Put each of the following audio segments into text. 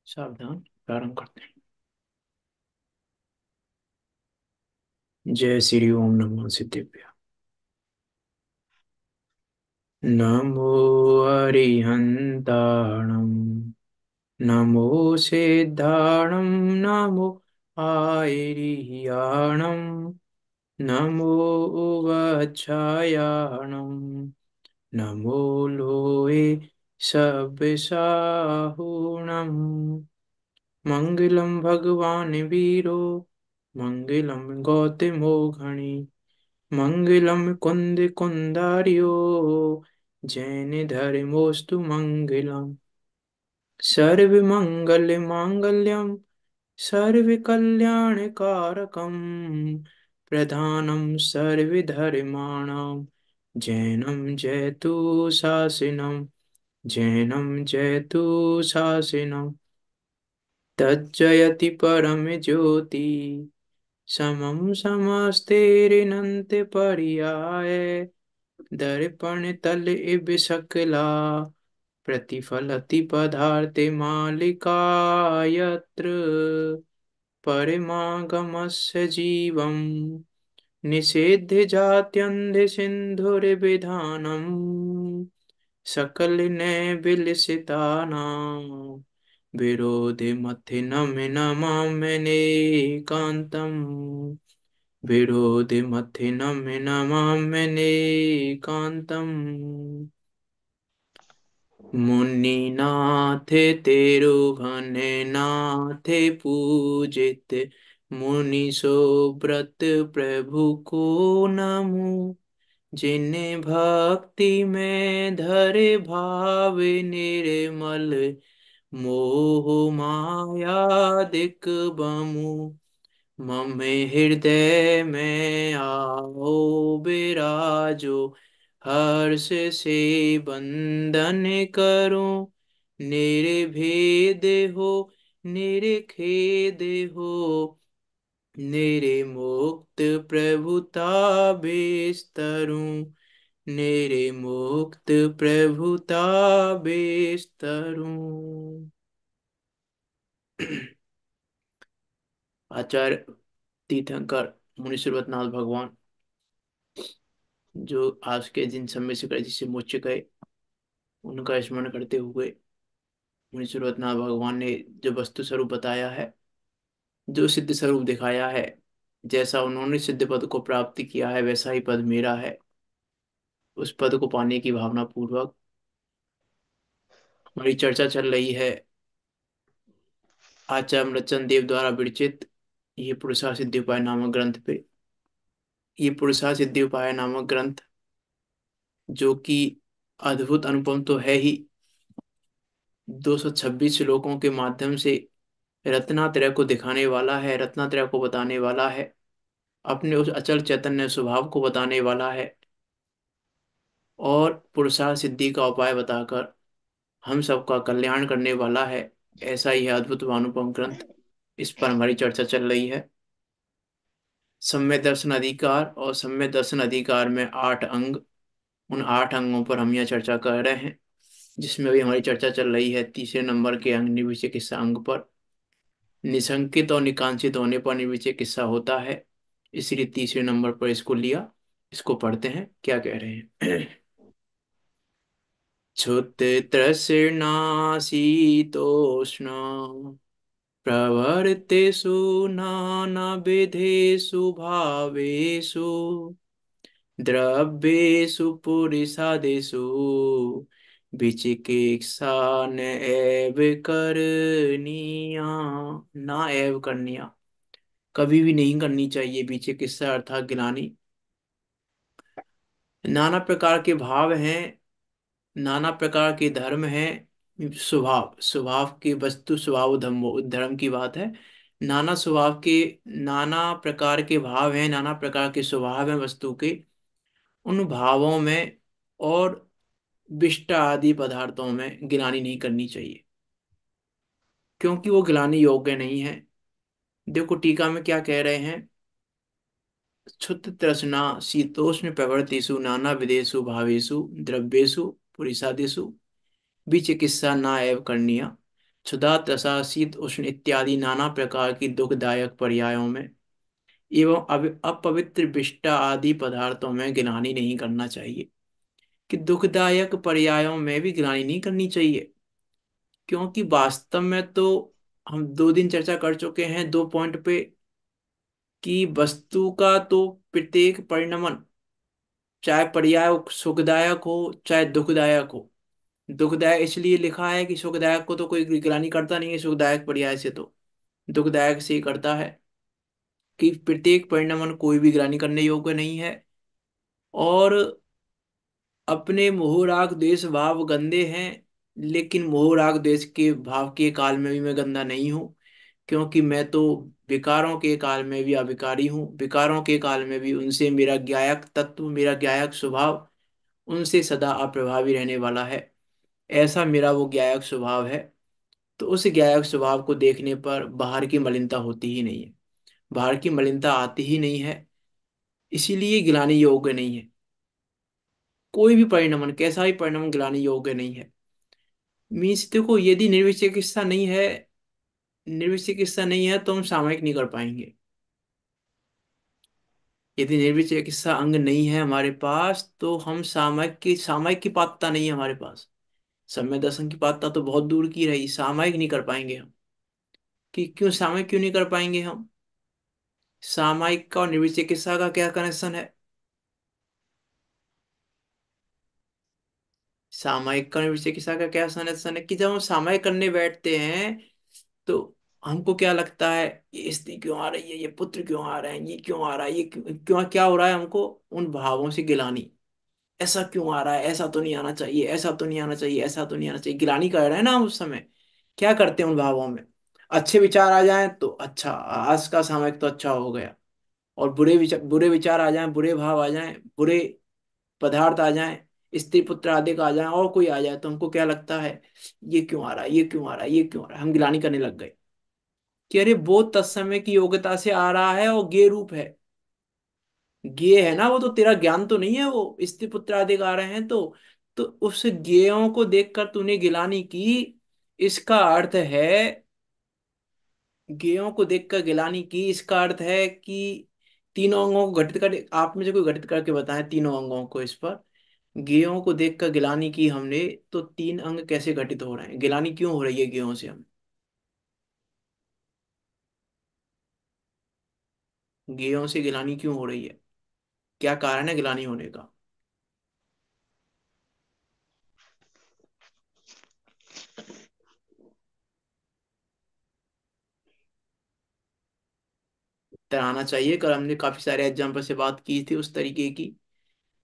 सावधान, प्रारंभ करते हैं। जय श्री ओम नमः सिद्धेभ्य। नमो अरिहंताणं, नमो सिद्धाणं, नमो आयरिह्याणं, नमो उवच्छायाणं, नमो लोये सब्बसाहुणम्। मंगलम भगवान वीरो, मंगलम गौतमो घनी, मंगलम कुंद कुंदारियो, जैन धर्मोस्तु मंगलम। सर्व मंगल मांगल्यम, सर्व कल्याण कारकम, प्रधानम सर्व धर्माणाम, जैनम जयतु शासनम, जैनम जयतु शासनम। तज्जयति परम ज्योति, समम समस्तेरिनंत पर्याय, दर्पण तल इव सकला, प्रतिफलति पदार्थे मालिका यत्र, परिमागमस्य जीवम् निषेध्य जात्यन्ध सिन्धुर्विधानम्, सकल ने विलसितानां, विरोधिमथिनं नमाम्यनेकान्तम्, विरोधिमथिनं नमाम्यनेकान्तम्। मुनिनाथ तेरुघन नाथ पूजित, मुनि सो व्रत प्रभु को नमो, जिन भक्ति में धरे भाव निर्मल, मोह माया दिक बमु, मम हृदय में आओ बिराजो, हर्ष से बंदन करो, निर्भेद हो निरखेद हो, निर्मुक्त प्रभुता बेस्तरूं, निर्मुक्त प्रभुता बेस्तरूं। आचार्य तीर्थंकर मुनि सुरतनाथ भगवान, जो आज के दिन समय से जिससे मोक्ष गए, उनका स्मरण करते हुए मुनि सुरतनाथ भगवान ने जो वस्तु स्वरूप बताया है, जो सिद्ध स्वरूप दिखाया है, जैसा उन्होंने सिद्ध पद को प्राप्त किया है वैसा ही पद मेरा है। उस पद को पाने की भावना पूर्वक हमारी चर्चा चल रही है आचार्य अमृतचंद देव द्वारा विरचित ये पुरुषार्थ सिद्धि उपाय नामक ग्रंथ पे। ये पुरुषार्थ सिद्धि उपाय नामक ग्रंथ, जो कि अद्भुत अनुपम तो है ही, 226 श्लोकों के माध्यम से रत्नात्रय को दिखाने वाला है, रत्नात्रय को बताने वाला है, अपने उस अचल चैतन्य स्वभाव को बताने वाला है, और पुरुषार्थ सिद्धि का उपाय बताकर हम सबका कल्याण करने वाला है। ऐसा ही है अद्भुत व अनुपम ग्रंथ। इस पर हमारी चर्चा चल रही है। सम्यक दर्शन अधिकार, और सम्यक दर्शन अधिकार में 8 अंग, उन 8 अंगों पर हम यह चर्चा कर रहे हैं, जिसमें अभी हमारी चर्चा चल रही है तीसरे नंबर के अंग निर्विषय किस्सा अंग पर। निशंकित और निकांक्षित होने पर निर्विषय किस्सा होता है, इसलिए तीसरे नंबर पर इसको लिया। इसको पढ़ते हैं, क्या कह रहे हैं। क्षुत तृष्णा शीतोष्ण, प्रवर्तेषु नानाविधेषु भावेषु, द्रव्येषु पुरुषादिषु, विचिकित्सा न एव करणीया। ना एव करनिया, कभी भी नहीं करनी चाहिए विचिकित्सा अर्थात गिलानी। नाना प्रकार के भाव हैं, नाना प्रकार के धर्म हैं। स्वभाव, स्वभाव की वस्तु, स्वभाव धर्म, धर्म की बात है। नाना स्वभाव के, नाना प्रकार के भाव हैं, नाना प्रकार के स्वभाव हैं वस्तु के। उन भावों में और विष्ट आदि पदार्थों में गिलानी नहीं करनी चाहिए, क्योंकि वो गिलानी योग्य नहीं है। देखो टीका में क्या कह रहे हैं। क्षुत तृष्णा शीतोष्ण प्रवृत्तिषु नाना विधेषु भावेषु, द्रव्येषु पुरुषादिषु, विचिकित्सा न एव करणीया। क्षुधा तृषा शीत उष्ण इत्यादि नाना प्रकार की दुखदायक पर्यायों में एवं अपवित्र विष्टा आदि पदार्थों में गिलानी नहीं करना चाहिए। कि दुखदायक पर्यायों में भी गिलानी नहीं करनी चाहिए, क्योंकि वास्तव में तो हम 2 दिन चर्चा कर चुके हैं 2 पॉइंट पे, कि वस्तु का तो प्रत्येक परिणमन, चाहे पर्याय सुखदायक हो चाहे दुखदायक हो। दुखदायक इसलिए लिखा है कि सुखदायक को तो कोई गिलानी करता नहीं है, सुखदायक पर्याय से तो दुखदायक से ही करता है। कि प्रत्येक परिणमन कोई भी गिलानी करने योग्य नहीं है। और अपने मोह राग द्वेष भाव गंदे हैं, लेकिन मोह राग द्वेष के भाव के काल में भी मैं गंदा नहीं हूँ, क्योंकि मैं तो विकारों के काल में भी अविकारी हूँ। विकारों के काल में भी उनसे मेरा ज्ञायक तत्व, मेरा ज्ञायक स्वभाव उनसे सदा अप्रभावी रहने वाला है। ऐसा मेरा वो ज्ञायक स्वभाव है। तो उस ज्ञायक स्वभाव को देखने पर बाहर की मलिनता होती ही नहीं है, बाहर की मलिनता आती ही नहीं है। इसीलिए गिलानी योग्य नहीं है। कोई भी परिणमन, कैसा भी परिणमन गिलानी योग्य नहीं है। मीन्स देखो, यदि निर्विचिकित्सा नहीं है, निर्विचिकित्सा नहीं है तो हम सामयिक नहीं कर पाएंगे। यदि निर्विचिकित्सा अंग नहीं है हमारे पास तो हम सामयिक की पात्रता नहीं है हमारे पास। सम्यक दर्शन की पात्रता तो बहुत दूर की रही, सामयिक नहीं कर पाएंगे हम। कि क्यों सामयिक क्यों नहीं कर पाएंगे हम? सामयिक का और निर्विचिकित्सा का क्या कनेक्शन है? सामयिक का निर्विचिकित्सा का क्या कनेक्शन है? कि जब हम सामयिक करने बैठते हैं तो हमको क्या लगता है, ये स्त्री क्यों आ रही है, ये पुत्र क्यों आ रहे हैं, ये क्यों आ रहा है, ये क्यों क्या हो रहा है हमको? उन भावों से गिलानी। ऐसा क्यों आ रहा है, ऐसा तो नहीं आना चाहिए, ऐसा तो नहीं आना चाहिए, ऐसा तो नहीं आना चाहिए, गिलानी कर रहे हैं ना हम उस समय। क्या करते हैं उन भावों में? अच्छे विचार आ जाएं तो अच्छा, आज का सामयिक तो अच्छा हो गया। और बुरे विचार आ जाएं, बुरे भाव आ जाएं, बुरे पदार्थ आ जाएं, स्त्री पुत्र आदि का आ जाए और कोई आ जाए, तो हमको क्या लगता है, ये क्यों आ रहा है, ये क्यों आ रहा है, ये क्यों आ रहा है, हम गिलानी करने लग गए। कि अरे वो तत्समय की योग्यता से आ रहा है और गे रूप है। गे है ना, वो तो तेरा ज्ञान तो नहीं है, वो स्त्री पुत्र आदि गा रहे हैं तो उस गेयों को देखकर तूने गिलानी की। इसका अर्थ है, गेयों को देखकर गिलानी की, इसका अर्थ है कि तीनों अंगों को घटित कर, आप मुझे कोई घटित करके बताएं तीनों अंगों को इस पर। गेयों को देखकर गिलानी की हमने, तो 3 अंग कैसे घटित हो रहे हैं, गिलानी क्यों हो रही है गेयों से हम? गेयों से गिलानी क्यों हो रही है? क्या कारण है गिलानी होने का? आना चाहिए। कल हमने काफी सारे एग्जाम्पल से बात की थी उस तरीके की।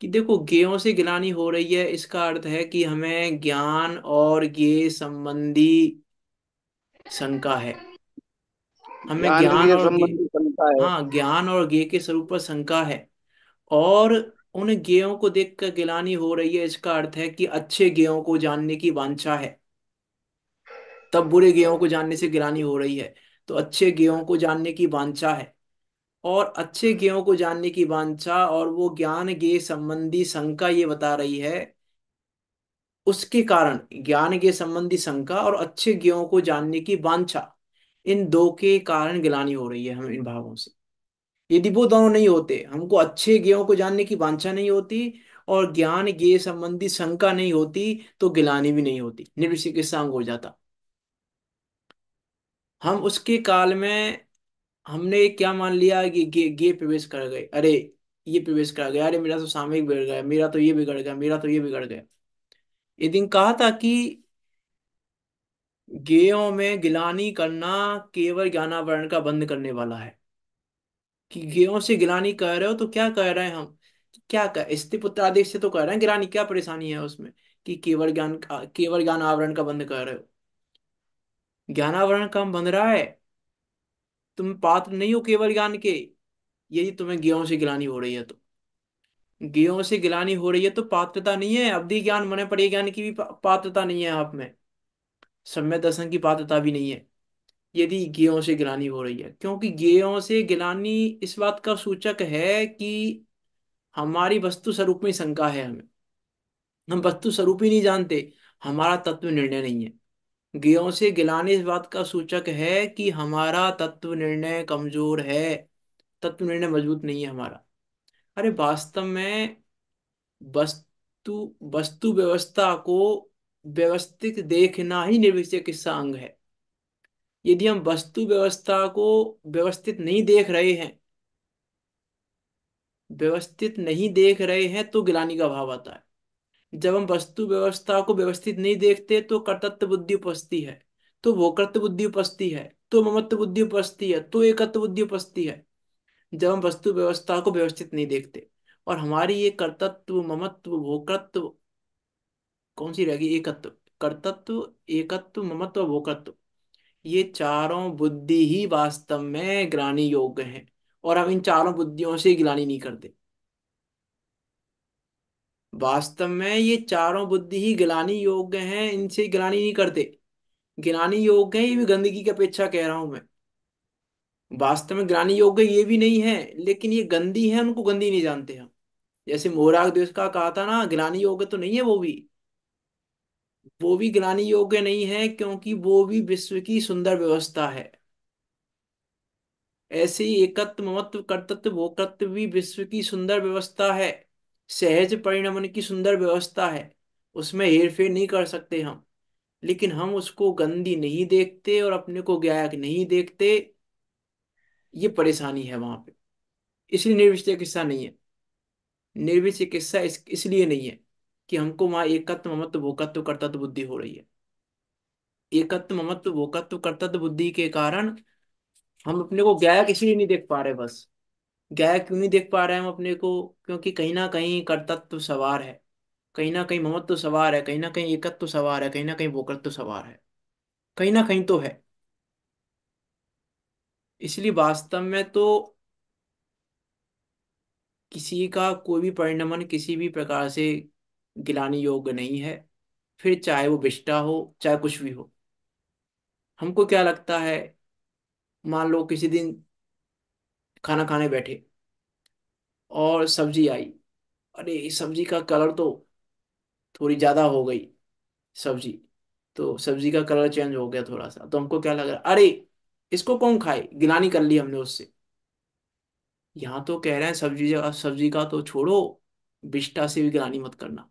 कि देखो, गेयों से गिलानी हो रही है, इसका अर्थ है कि हमें ज्ञान और गे संबंधी शंका है। हमें ज्ञान ज्ञान के और गे, संबंधी क्षमता है। हाँ, ज्ञान और गे के स्वरूप पर शंका है। और उन गेयों को देखकर गिलानी हो रही है, इसका अर्थ है कि अच्छे गेयों को जानने की वांछा है। तब बुरे गेयों को जानने से गिलानी हो रही है। तो अच्छे गेयों को जानने की वांछा है, और अच्छे गेयों को जानने की वांछा और वो ज्ञान गे संबंधी शंका ये बता रही है। उसके कारण ज्ञान के संबंधी शंका और अच्छे ज्ञों को जानने की वांछा, इन दो के कारण गिलानी हो रही है हमें इन भावों से। यदि वो दोनों नहीं होते, हमको अच्छे ज्ञों को जानने की वांछा नहीं होती और ज्ञान ज्ञ संबंधी शंका नहीं होती, तो गिलानी भी नहीं होती, निर्विचिकित्सांग हो जाता। हम उसके काल में हमने क्या मान लिया कि गे प्रवेश कर गए, अरे ये प्रवेश कर गया, अरे मेरा तो सामयिक बिगड़ गया, मेरा तो ये बिगड़ गया, मेरा तो ये बिगड़ गया। ये दिन कहा था कि गेयों में गिलानी करना केवल ज्ञानावरण का बंद करने वाला है। कि गेयों से गिलानी कर रहे हो तो क्या कह रहे हैं हम? क्या कर स्त्री पुत्र आदेश से तो कह रहे हैं गिलानी, क्या परेशानी है उसमें? कि केवल ज्ञान आवरण का बंद कर रहे हो। ज्ञानावरण कम बंध रहा है, तुम पात्र नहीं हो केवल ज्ञान के। यदि तुम्हें गेयों से गिलानी हो रही है तो, गेयों से गिलानी हो रही है तो पात्रता नहीं है, अवधि ज्ञान मने पड़े ज्ञान की भी पात्रता नहीं है आप में। सम्यक दर्शन की पात्रता भी नहीं है, यदि गेयों से गिलानी हो रही है। क्योंकि गेयों से गिलानी इस बात का सूचक है कि हमारी वस्तु स्वरूप में शंका है हमें। हम वस्तु स्वरूप ही नहीं जानते, हमारा तत्व निर्णय नहीं है। ज्ञों से गिलानी इस बात का सूचक है कि हमारा तत्व निर्णय कमजोर है, तत्व निर्णय मजबूत नहीं है हमारा। अरे वास्तव में वस्तु वस्तु व्यवस्था को व्यवस्थित देखना ही निर्विषय किस्सा अंग है। यदि हम वस्तु व्यवस्था को व्यवस्थित नहीं देख रहे हैं, व्यवस्थित नहीं देख रहे हैं तो गिलानी का भाव आता है। जब हम वस्तु व्यवस्था को व्यवस्थित नहीं देखते तो कर्तृत्व बुद्धि उपजती है, तो भोक्तृत्व बुद्धि उपजती है, तो ममत्व बुद्धि उपजती है, तो एकत्व बुद्धि उपजती है। जब हम वस्तु व्यवस्था को व्यवस्थित नहीं देखते, और हमारी ये कर्तृत्व ममत्व भोक्तृत्व कौन सी रहेगी, एकत्व, कर्तृत्व, एकत्व, ममत्व, भोक्तृत्व, ये चारों बुद्धि ही वास्तव में ग्लानि योग्य हैं। और हम इन चारों बुद्धियों से गिलानी नहीं करते। वास्तव में ये चारों बुद्धि ही गिलानी योग्य हैं, इनसे गिलानी नहीं करते। गिलानी योग्य है ये भी गंदगी की अपेक्षा कह रहा हूं मैं। वास्तव में गिलानी योग्य ये भी नहीं है, लेकिन ये गंदी है, उनको गंदी नहीं जानते हम। जैसे मोराग देश का कहा था ना, गिलानी योग्य तो नहीं है वो भी। वो भी गिलानी योग्य नहीं है, क्योंकि वो भी विश्व की सुंदर व्यवस्था है। ऐसे ही एकत्व ममत्व कर्तृत्व भोक्तृत्व भी विश्व की सुंदर व्यवस्था है, सहज परिणमन की सुंदर व्यवस्था है। उसमें हेरफेर नहीं कर सकते हम। लेकिन हम उसको गंदी नहीं देखते और अपने को गायक नहीं देखते। ये परेशानी है वहां पे। इसलिए निर्विषय चिकित्सा नहीं है। निर्विषय चिकित्सा इसलिए नहीं है कि हमको वहां एकत्व ममत्व भोक्तृत्व कर्तृत्व बुद्धि हो रही है। एकत्व ममत्व भोक्तृत्व कर्तृत्व बुद्धि के कारण हम अपने को गायक इसलिए नहीं देख पा रहे बस। गायक क्यों नहीं देख पा रहे हैं हम अपने को? क्योंकि कहीं ना कहीं कर्तृत्व सवार है, कहीं ना कहीं ममत्व सवार है, कहीं ना कहीं एकत्व सवार है, कहीं ना कहीं भोक्तृत्व सवार है, कहीं ना कहीं तो है। इसलिए वास्तव में तो किसी का कोई भी परिणमन किसी भी प्रकार से गिलाने योग्य नहीं है, फिर चाहे वो विष्टा हो चाहे कुछ भी हो। हमको क्या लगता है, मान लो किसी दिन खाना खाने बैठे और सब्जी आई। अरे इस सब्जी का कलर तो थोड़ी ज्यादा हो गई सब्जी, तो सब्जी का कलर चेंज हो गया थोड़ा सा, तो हमको क्या लग रहा है, अरे इसको कौन खाए, गिलानी कर ली हमने उससे। यहाँ तो कह रहे हैं सब्जी, सब्जी का तो छोड़ो, विष्टा से भी गिलानी मत करना।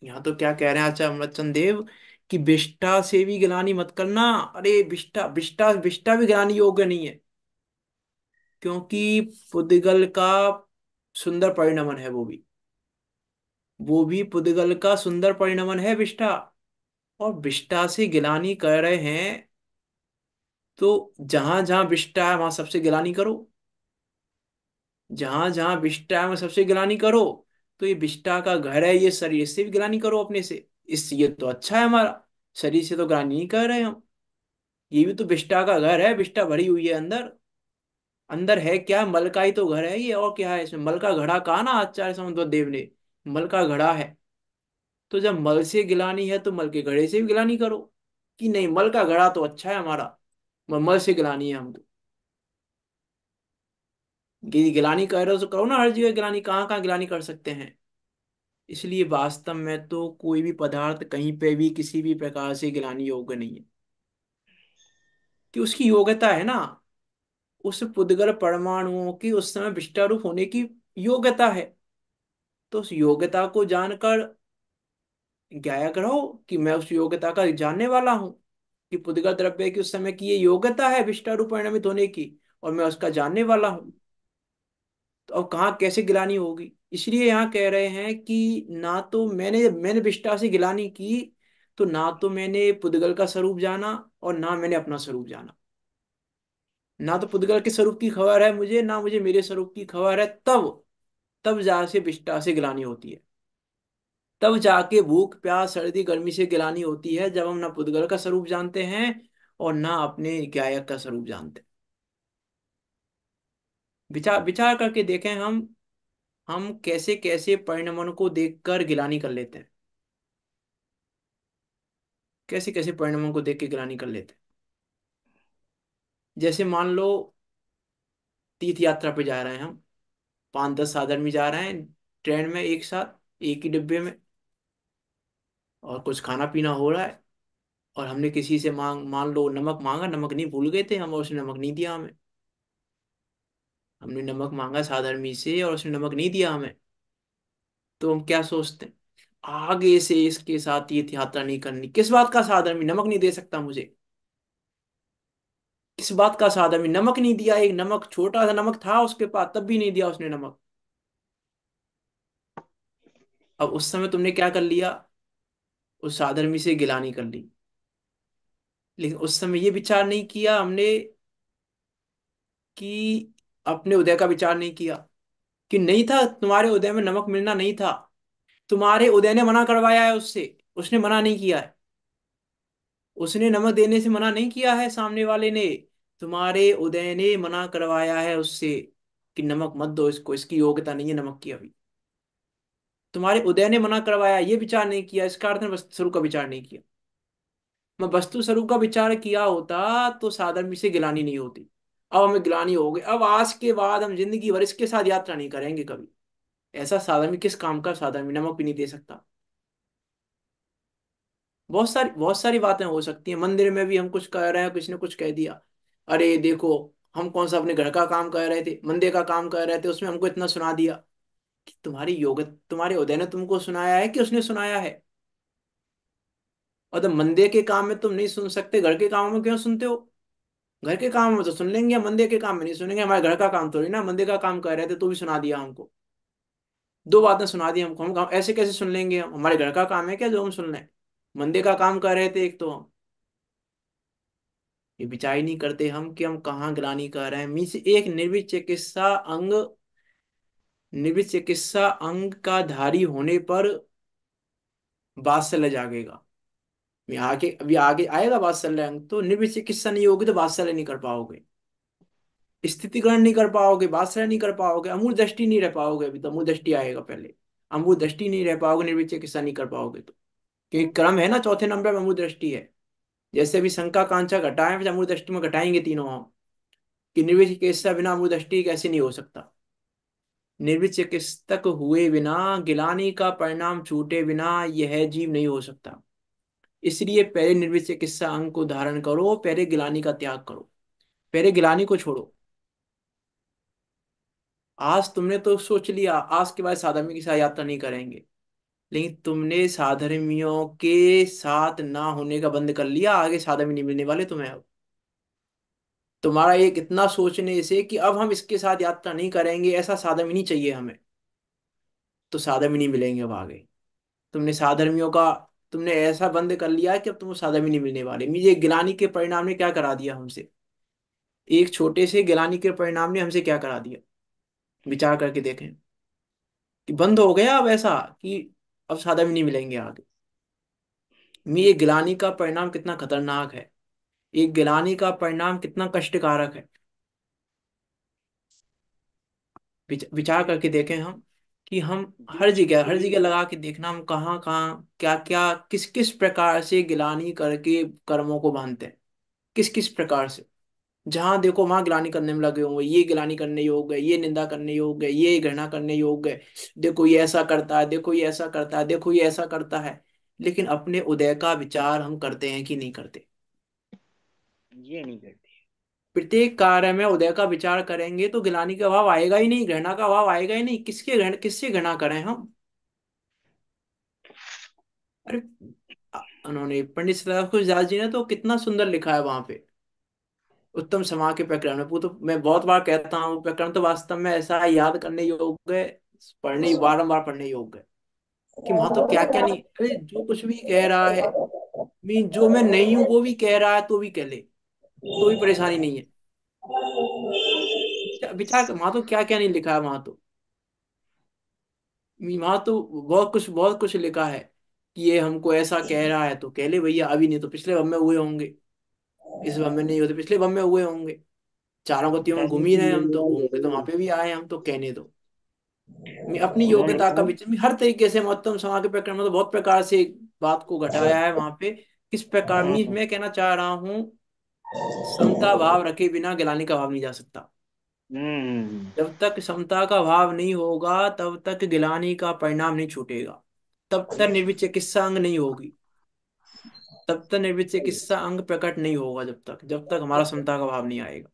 यहाँ तो क्या कह रहे हैं आचार्य अमृतचंद देव, कि विष्टा से भी गिलानी मत करना। अरे विष्टा विष्टा विष्टा भी गिलानी योग्य नहीं है, क्योंकि पुद्गल का सुंदर परिणमन है वो भी। वो भी पुद्गल का सुंदर परिणमन है विष्टा। और विष्टा से गिलानी कर रहे हैं, तो जहां जहां विष्टा है वहां सबसे गिलानी करो। जहां जहां विष्टा है वहां सबसे गिलानी करो। तो ये विष्टा का घर है, ये शरीर से भी गिलानी करो अपने से। इस ये तो अच्छा है हमारा, शरीर से तो गिलानी नहीं कर रहे हम। ये भी तो विष्टा का घर है, विष्टा भरी हुई है अंदर। अंदर है क्या, मल का ही तो घर है ये, और क्या है इसमें? मल का घड़ा कहा ना आचार्य समन्वय देव ने, मल का घड़ा है। तो जब मल से गिलानी है तो मल के घड़े से भी गिलानी करो। कि नहीं, मल का घड़ा तो अच्छा है हमारा, मल से गिलानी है हमको। गिलानी कर रहे हो तो करो ना, हर जगह गिलानी, कहाँ कहाँ गिलानी कर सकते हैं। इसलिए वास्तव में तो कोई भी पदार्थ कहीं पे भी किसी भी प्रकार से गिलानी योग्य नहीं है। कि उसकी योग्यता है ना, उस पुद्गल परमाणुओं की उस समय विष्टारूप होने की योग्यता है। तो उस योग्यता को जानकर गायक रहो कि मैं उस योग्यता का जानने वाला हूँ, कि पुद्गल द्रव्य की उस समय की ये योग्यता है विष्टारूप परिणमित होने की, और मैं उसका जानने वाला हूँ। तो अब कहाँ कैसे गिलानी होगी? इसलिए यहाँ कह रहे हैं कि ना तो मैंने मैंने विष्टा से गिलानी की, तो ना तो मैंने पुद्गल का स्वरूप जाना और ना मैंने अपना स्वरूप जाना। ना तो पुद्गल के स्वरूप की खबर है मुझे, ना मुझे मेरे स्वरूप की खबर है। तब तब जा से विष्टा से गिलानी होती है। तब जाके भूख प्यास सर्दी गर्मी से गिलानी होती है, जब हम ना पुद्गल का स्वरूप जानते हैं और ना अपने गायक का स्वरूप जानते हैं। विचार विचार करके देखें हम कैसे कैसे परिणमन को देखकर गिलानी कर लेते हैं। कैसे कैसे परिणामों को देख के गिलानी कर लेते हैं। जैसे मान लो तीर्थ यात्रा पे जा रहे हैं हम, 5-10 आदमी जा रहे हैं ट्रेन में एक साथ, एक ही डिब्बे में। और कुछ खाना पीना हो रहा है, और हमने किसी से मान लो नमक मांगा, नमक नहीं, भूल गए थे हम, और उसने नमक नहीं दिया हमें। हमने नमक मांगा साधर्मी से और उसने नमक नहीं दिया हमें। तो हम क्या सोचते हैं, आगे से इसके साथ ये यात्रा नहीं करनी। किस बात का साधर्मी, नमक नहीं दे सकता मुझे? किस बात का साधर्मी, नमक नहीं दिया? एक नमक, छोटा सा नमक था उसके पास, तब भी नहीं दिया उसने नमक। अब उस समय तुमने क्या कर लिया, उस साधर्मी से गिलानी कर ली। लेकिन उस समय ये विचार नहीं किया हमने कि अपने उदय का विचार नहीं किया, कि नहीं था तुम्हारे उदय में नमक मिलना नहीं था, तुम्हारे उदय ने मना करवाया है उससे। उसने मना नहीं किया है, उसने नमक देने से मना नहीं किया है सामने वाले ने। तुम्हारे उदय ने मना करवाया है उससे कि नमक मत दो इसको, इसकी योग्यता नहीं है नमक की अभी। तुम्हारे उदय ने मना करवाया, ये विचार नहीं किया, इसका अर्थ है वस्तु स्वरूप का विचार नहीं किया। मैं वस्तु स्वरूप का विचार किया होता तो साधर्मी से गिलानी नहीं होती। अब हमें गिलानी हो गई, अब आज के बाद हम जिंदगी भर इसके साथ यात्रा नहीं करेंगे कभी। ऐसा साधर्मी किस काम का साधर्मी नमक भी नहीं दे सकता? बहुत सारी बातें हो सकती हैं। मंदिर में भी हम कुछ कह रहे हैं, किसी ने कुछ कह दिया, अरे देखो, हम कौन सा अपने घर का काम कर रहे थे, मंदिर का काम कर रहे थे, उसमें हमको इतना सुना दिया। कि तुम्हारी योग, तुम्हारे उदय ने तुमको सुनाया है कि उसने सुनाया है? और जब मंदिर के काम में तुम नहीं सुन सकते, घर के कामों में क्यों सुनते हो? घर के काम में तो सुन लेंगे, मंदिर के काम में नहीं सुनेंगे। हमारे घर का काम थोड़ी ना, मंदिर का काम कर रहे थे तो भी सुना दिया हमको। दो बातें सुना दी हमको, हम ऐसे कैसे सुन लेंगे? हम, हमारे घर का काम है क्या जो हम सुन लें? मंदिर का काम कर रहे थे एक तो हम। ये विचार ही नहीं करते हम कि हम कहाँ ग्लानि कर रहे हैं। मीन्स एक निर्विक चिकित्सा अंग, निर्विक चिकित्सा अंग का धारी होने पर वात्सल्य जागेगा। मैं आगे, अभी आगे आएगा वात्सल्य अंग, तो निर्विक चिकित्सा नहीं होगी तो वात्सल्य नहीं कर पाओगे, स्थिति ग्रहण नहीं कर पाओगे, वात्सल्य नहीं कर पाओगे, अमूल दृष्टि नहीं रह पाओगे। अभी तो अमूल दृष्टि आएगा पहले। अमूल दृष्टि नहीं रह पाओगे निर्विक चिकित्सा नहीं कर पाओगे तो। क्योंकि क्रम है ना, चौथे नंबर में अमूल दृष्टि है। जैसे अभी शंका कांचा घटाएं, फिर अमूल दृष्टि में घटाएंगे तीनों हम, कि निर्विक चिकित्सा बिना अमूल दृष्टि कैसे नहीं हो सकता। निर्विक चिकित्सक हुए बिना, गिलानी का परिणाम छूटे बिना यह जीव नहीं हो सकता। इसलिए पहले निर्विक चिकित्सा अंग को धारण करो, पहले गिलानी का त्याग करो, पहले गिलानी को छोड़ो। आज तुमने तो सोच लिया आज के बाद साधर्मी के साथ यात्रा नहीं करेंगे, लेकिन तुमने साधर्मियों के साथ ना होने का बंद कर लिया, आगे साधर्मी नहीं मिलने वाले तुम्हें अब। तुम्हारा एक इतना सोचने से कि अब हम इसके साथ यात्रा नहीं करेंगे, ऐसा साधर्मी नहीं चाहिए हमें, तो साधर्मी नहीं मिलेंगे अब आगे। तुमने साधर्मियों का, तुमने ऐसा बंद कर लिया कि अब तुमको साधर्मी नहीं मिलने वाले। ये गिलानी के परिणाम ने क्या करा दिया हमसे, एक छोटे से गिलानी के परिणाम ने हमसे क्या करा दिया, विचार करके देखें। कि बंद हो गया अब ऐसा कि अब साधर्मी नहीं मिलेंगे आगे। ये गिलानी का परिणाम कितना खतरनाक है, एक गिलानी का परिणाम कितना कष्टकारक है। विचार करके देखें हम, कि हम हर जगह लगा के देखना, हम कहाँ कहाँ क्या क्या किस किस प्रकार से गिलानी करके कर्मों को बांधते हैं, किस किस प्रकार से। जहां देखो वहां गिलानी करने में लगे हुए, ये गिलानी करने योग्य है, ये निंदा करने योग्य है, ये घृणा करने योग्य है। देखो ये ऐसा करता है, देखो ये ऐसा करता है, देखो ये ऐसा करता है। लेकिन अपने उदय का विचार हम करते हैं कि नहीं करते? ये नहीं करते। प्रत्येक कार्य में उदय का विचार करेंगे तो गिलानी का भाव आएगा ही नहीं, घृणा का भाव आएगा ही नहीं। किसके घृण, किससे घृणा करें हम? अरे, उन्होंने पंडित सदाशिवदास जी ने तो कितना सुंदर लिखा है वहां पे, उत्तम समाज के प्रकरण में। वो तो मैं बहुत बार कहता हूँ, प्रकरण तो वास्तव में ऐसा है, याद करने योग्य है, पढ़ने, बारंबार पढ़ने योग्य है। कि वहां तो क्या क्या नहीं, अरे जो कुछ भी कह रहा है, जो मैं नहीं हूं वो भी कह रहा है तो भी कह ले, तो भी परेशानी नहीं है। विचार वहां तो क्या क्या नहीं लिखा है वहां तो। वहां तो बहुत कुछ लिखा है, कि ये हमको ऐसा कह रहा है तो कह ले भैया, अभी नहीं तो पिछले भव में हुए होंगे, इस भव में नहीं होते पिछले भव में हुए होंगे। चारों गतियों में घूम ही रहे हैं हम, तो घूम के तो वहां पे भी आए हम, तो कहने दो। मैं अपनी उन्होंने योग्यता का क्यों? विचार, मैं हर तरीके से महत्तम समाज के प्रकरण में तो बहुत प्रकार से बात को घटाया है वहां पे। किस प्रकार मैं कहना चाह रहा हूँ, समता भाव रखे बिना गिलानी का भाव नहीं जा सकता। हम्म। जब तक समता का भाव नहीं होगा तब तक गिलानी का परिणाम नहीं छूटेगा, तब तक निर्विक चिकित्सा अंग नहीं होगी। तब तक निर्वित चिकित्सा अंग प्रकट नहीं होगा, जब तक हमारा समता का भाव नहीं आएगा।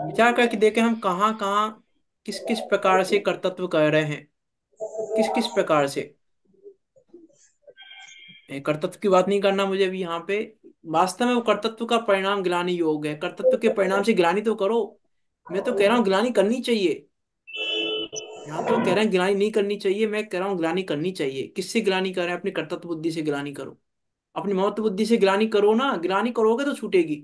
विचार करके देखें हम कहाँ कहाँ किस किस प्रकार से कर्तव्य कर रहे हैं, किस किस प्रकार से। कर्तव्य की बात नहीं करना मुझे अभी यहाँ पे। वास्तव में वो कर्तव्य का परिणाम गिलानी योग्य है, कर्तव्य के परिणाम से गिलानी तो करो। मैं तो कह रहा हूँ गिलानी करनी चाहिए। यहाँ तो कह रहे हैं गिलानी नहीं करनी चाहिए, मैं कह रहा हूँ गिलानी करनी चाहिए। किससे गिलानी कर रहे हैं? अपनी कर्तव्य बुद्धि से गिलानी करो। अपनी ममत्व बुद्धि से गिलानी करो ना, गिलानी करोगे तो छूटेगी।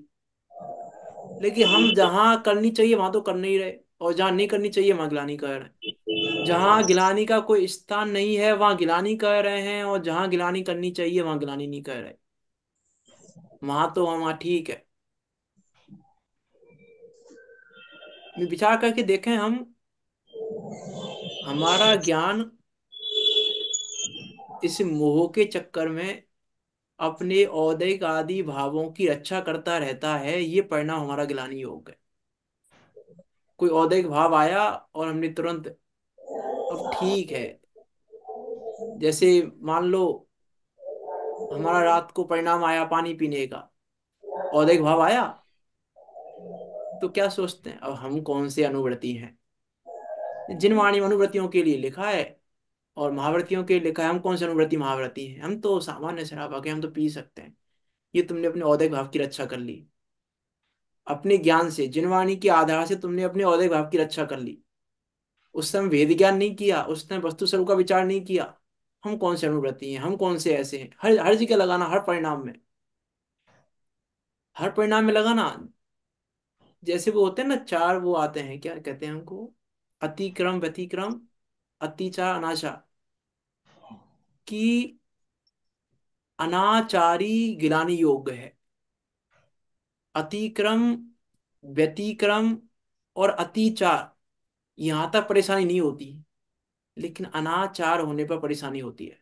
लेकिन हम जहाँ करनी चाहिए वहां तो कर नहीं रहे, और जहाँ नहीं करनी चाहिए वहां गिलानी कर रहे हैं। जहाँ गिलानी का कोई स्थान नहीं है वहां गिलानी कर रहे हैं, और जहाँ गिलानी करनी चाहिए वहां गिलानी नहीं कर रहे। वहां तो वहां ठीक है। विचार करके देखें हम, हमारा ज्ञान इस मोह के चक्कर में अपने औदैक आदि भावों की रक्षा करता रहता है, ये परिणाम हमारा गिलानी योग है। कोई औदैक भाव आया और हमने तुरंत, अब ठीक है, जैसे मान लो हमारा रात को परिणाम आया पानी पीने का, औदैक भाव आया, तो क्या सोचते हैं अब हम कौन से अनुवर्ती हैं? जिन वाणी अनुवृत्तियों के लिए लिखा है और महाव्रतियों के लिए लिखा है, हम कौन से अनुवर्ती महाव्रती हैं? हम तो सामान्य शराब के, हम तो पी सकते हैं। ये तुमने अपने औदैक भाव की रक्षा कर ली। अपने ज्ञान से, जिनवाणी के आधार से तुमने अपने औदैक भाव की रक्षा कर ली। उस समय वेद ज्ञान नहीं किया, उस समय वस्तु स्वरूप का विचार नहीं किया। हम कौन से अनुव्रती हैं? हम कौन से ऐसे हैं? हर हर जगह लगाना, हर परिणाम में, हर परिणाम में लगाना। जैसे वो होते हैं ना, चार वो आते हैं, क्या कहते हैं उनको? अतिक्रम, व्यतिक्रम, अतिचार, अनाचार। कि अनाचारी गिलानी योग्य है। अतिक्रम, व्यतिक्रम और अतिचार, यहां तक परेशानी नहीं होती, लेकिन अनाचार होने पर परेशानी होती है।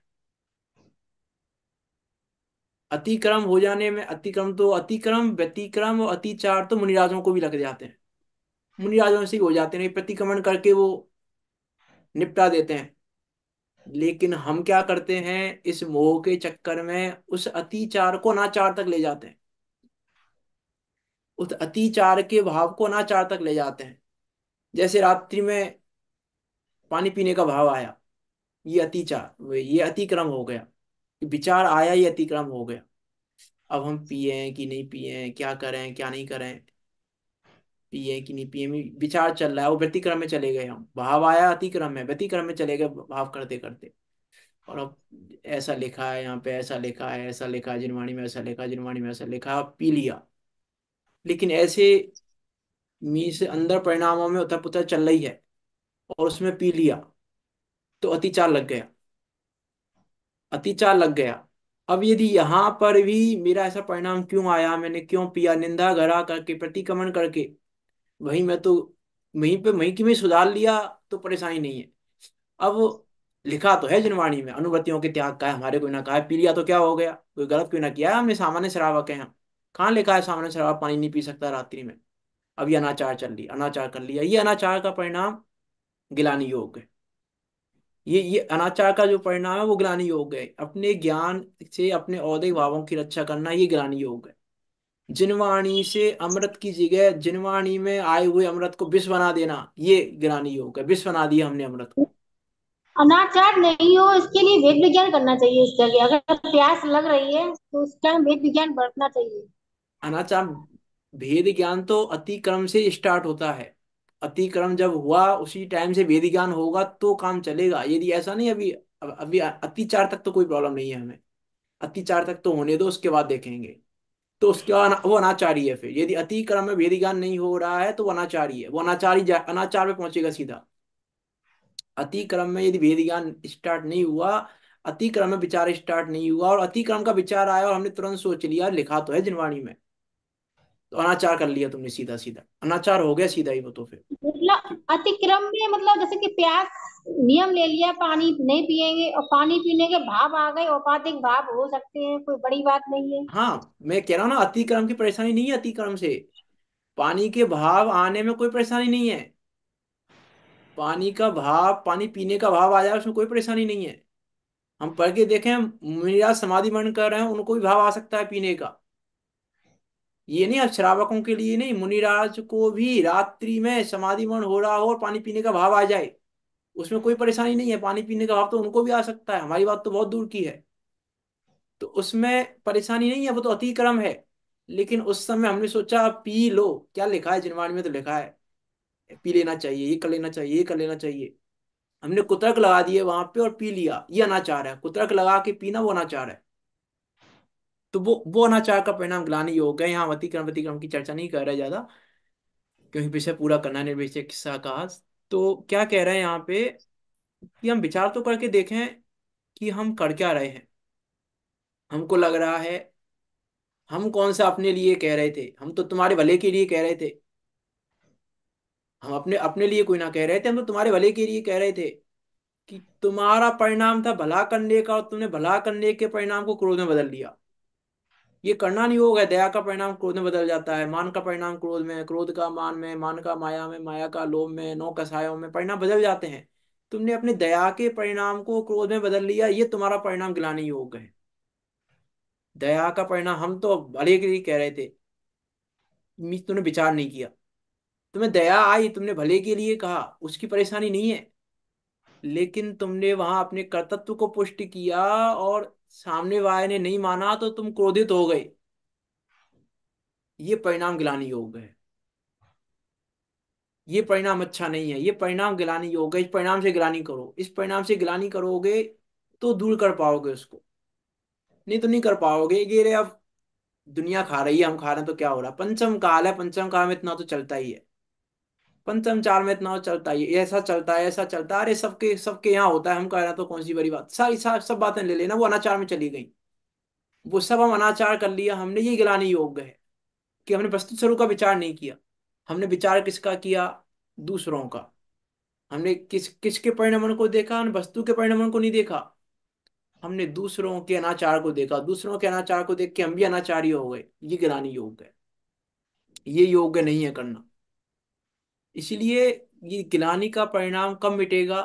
अतिक्रम हो जाने में, अतिक्रम तो, अतिक्रम व्यतिक्रम और अतिचार तो मुनिराजों को भी लग जाते हैं। मुनिराजों से ही हो जाते हैं, प्रतिक्रमण करके वो निपटा देते हैं। लेकिन हम क्या करते हैं, इस मोह के चक्कर में उस अतिचार को अनाचार तक ले जाते हैं। उस अतिचार के भाव को अनाचार तक ले जाते हैं। जैसे रात्रि में पानी पीने का भाव आया, ये अतिचार, ये अतिक्रम हो गया। विचार आया, ये अतिक्रम हो गया। अब हम पिए कि नहीं पिए, क्या करें क्या नहीं करें, पिए कि नहीं पिए में विचार चल रहा है, वो व्यतिक्रम में चले गए। हम भाव आया अतिक्रम में, व्यतिक्रम में चले गए भाव करते करते। और अब ऐसा लिखा है यहाँ पे, ऐसा लिखा है, ऐसा लिखा है जिनवाणी में, ऐसा लिखा है जिनवाणी में, ऐसा लिखा है, अब पी लिया। लेकिन ऐसे मी से अंदर परिणामों में उथल पुथल चल रही है, और उसमें पी लिया तो अतिचार लग गया, अतिचार लग गया। अब यदि यहाँ पर भी मेरा ऐसा परिणाम क्यों आया, मैंने क्यों पिया, निंदा गरा करके, प्रतिक्रमण करके, वहीं मैं तो वहीं पे वहीं की में सुधार लिया, तो परेशानी नहीं है। अब लिखा तो है जिनवाणी में, अनुव्रतियों के त्याग का है, हमारे कोई ना कहा है, पी लिया तो क्या हो गया, कोई गलत क्यों ना किया है हमने, सामान्य शराबक है हम। कहाँ लिखा है सामान्य शराब पानी नहीं पी सकता रात्रि में? अब ये अनाचार चल लिया, अनाचार कर लिया, ये अनाचार का परिणाम गिलानी योग्य है। ये अनाचार का जो परिणाम है वो गिलानी योग्य है। अपने ज्ञान से अपने औदिक भावों की रक्षा करना, ये गिलानी योग्य है। जिनवाणी से अमृत की जगह जिनवाणी में आए हुए अमृत को विष बना देना, ये गिलानी योग्य है। विष बना दिया हमने अमृत को। अनाचार नहीं हो इसके लिए वेद विज्ञान करना चाहिए। इस जगह अगर प्यास लग रही है तो उस टाइम वेद विज्ञान बरतना चाहिए। अनाचार, भेद ज्ञान तो अतिक्रम से स्टार्ट होता है। अतिक्रम जब हुआ उसी टाइम से वेद ज्ञान होगा तो काम चलेगा। यदि ऐसा नहीं, अभी अभी अतिचार तक तो कोई प्रॉब्लम नहीं है हमें। अतिचार तक तो होने दो, उसके बाद देखेंगे। तो उसके बाद वो अनाचारी है। फिर यदि अतिक्रम में वेद ज्ञान नहीं हो रहा है तो वो अनाचारी है, वो अनाचारी अनाचार में पहुंचेगा सीधा। अतिक्रम में यदि वेद ज्ञान स्टार्ट नहीं हुआ, अतिक्रम में विचार स्टार्ट नहीं हुआ, और अतिक्रम का विचार आया और हमने तुरंत सोच लिया लिखा तो है जिनवाणी में, तो अनाचार कर लिया तुमने, सीधा सीधा अनाचार हो गया सीधा ही वो तो फिर। मतलब अतिक्रम में मतलब जैसे कि प्यास, नियम ले लिया पानी नहीं पिएंगे और पानी पीने के भाव आ गए, औपाधिक भाव हो सकते हैं, कोई बड़ी बात नहीं है। हाँ, मैं कह रहा हूँ ना, अतिक्रम की परेशानी नहीं है। अतिक्रम से पानी के भाव आने में कोई परेशानी नहीं है। पानी का भाव, पानी पीने का भाव आ जाए उसमें कोई परेशानी नहीं है। हम पढ़ के देखें, मुनिराज समाधि मंड कर रहे हैं, उनको भी भाव आ सकता है पीने का। ये नहीं अब श्रावकों के लिए नहीं, मुनिराज को भी रात्रि में समाधि मंड हो रहा हो और पानी पीने का भाव आ जाए, उसमें कोई परेशानी नहीं है। पानी पीने का भाव तो उनको भी आ सकता है, हमारी बात तो बहुत दूर की है। तो उसमें परेशानी नहीं है, वो तो अतिक्रम है। लेकिन उस समय हमने सोचा पी लो, क्या लिखा है जिनवाणी में, तो लिखा है पी लेना चाहिए, ये कर लेना चाहिए, ये कर लेना चाहिए। हमने कुतर्क लगा दिए वहां पे और पी लिया, ये अनाचार है। कुतर्क लगा के पीना वो अनाचार है। तो वो अनाचार का परिणाम ग्लानि योग है। यहाँ अतिक्रम प्रतिक्रम की चर्चा नहीं कर रहे ज्यादा, क्योंकि विषय पूरा करना है, निर्विषय किस्सा का। तो क्या कह रहे हैं यहाँ पे कि हम विचार तो करके देखें कि हम कर क्या रहे हैं। हमको लग रहा है हम कौन सा अपने लिए कह रहे थे, हम तो तुम्हारे भले के लिए कह रहे थे। हम अपने अपने लिए कोई ना कह रहे थे, हम तो तुम्हारे भले के लिए कह रहे थे कि तुम्हारा परिणाम था भला करने का, और तुमने भला करने के परिणाम को क्रोध में बदल दिया। ये करना नहीं होगा। दया का परिणाम क्रोध में बदल जाता है, मान का परिणाम क्रोध में, क्रोध का मान में, मान का माया में, माया का लोभ में, नौ कसायों में परिणाम बदल जाते हैं। तुमने अपने दया के परिणाम को क्रोध में बदल लिया, ये तुम्हारा परिणाम गिलाने योग्य है। दया का परिणाम हम तो भले के लिए कह रहे थे, तुमने विचार नहीं किया। तुम्हें दया आई, तुमने भले के लिए कहा, उसकी परेशानी नहीं है। लेकिन तुमने वहां अपने कर्तृत्व को पुष्ट किया और सामने वाले ने नहीं माना तो तुम क्रोधित हो गए। ये परिणाम गिलाने योग्य है। ये परिणाम अच्छा नहीं है, ये परिणाम गिलानी योग्य है। इस परिणाम से गिलानी करो, इस परिणाम से गिलानी करोगे तो दूर कर पाओगे उसको, नहीं तो नहीं कर पाओगे। ये रे अब दुनिया खा रही है, हम खा रहे हैं, तो क्या हो रहा है, पंचम काल है, पंचम काल में इतना तो चलता ही है। पंचम चार में इतना तो चलता ही है, ऐसा चलता है, ऐसा चलता है। अरे सबके सबके यहाँ होता है, हम कह रहे हैं तो कौन सी बड़ी बात। सारी सब बातें ले लेना, वो अनाचार में चली गई। वो सब हम अनाचार कर लिया हमने, ये गिलाने योग्य है कि हमने वस्तु स्वरूप का विचार नहीं किया। हमने विचार किसका किया, दूसरों का। हमने किसके परिणामों को देखा, हमने वस्तु के परिणामों को नहीं देखा। हमने दूसरों के अनाचार को देखा, दूसरों के अनाचार को देख के हम भी अनाचारी हो गए। ये गिलानी योग्य है, ये योग्य नहीं है करना। इसलिए ये गिलानी का परिणाम कब मिटेगा,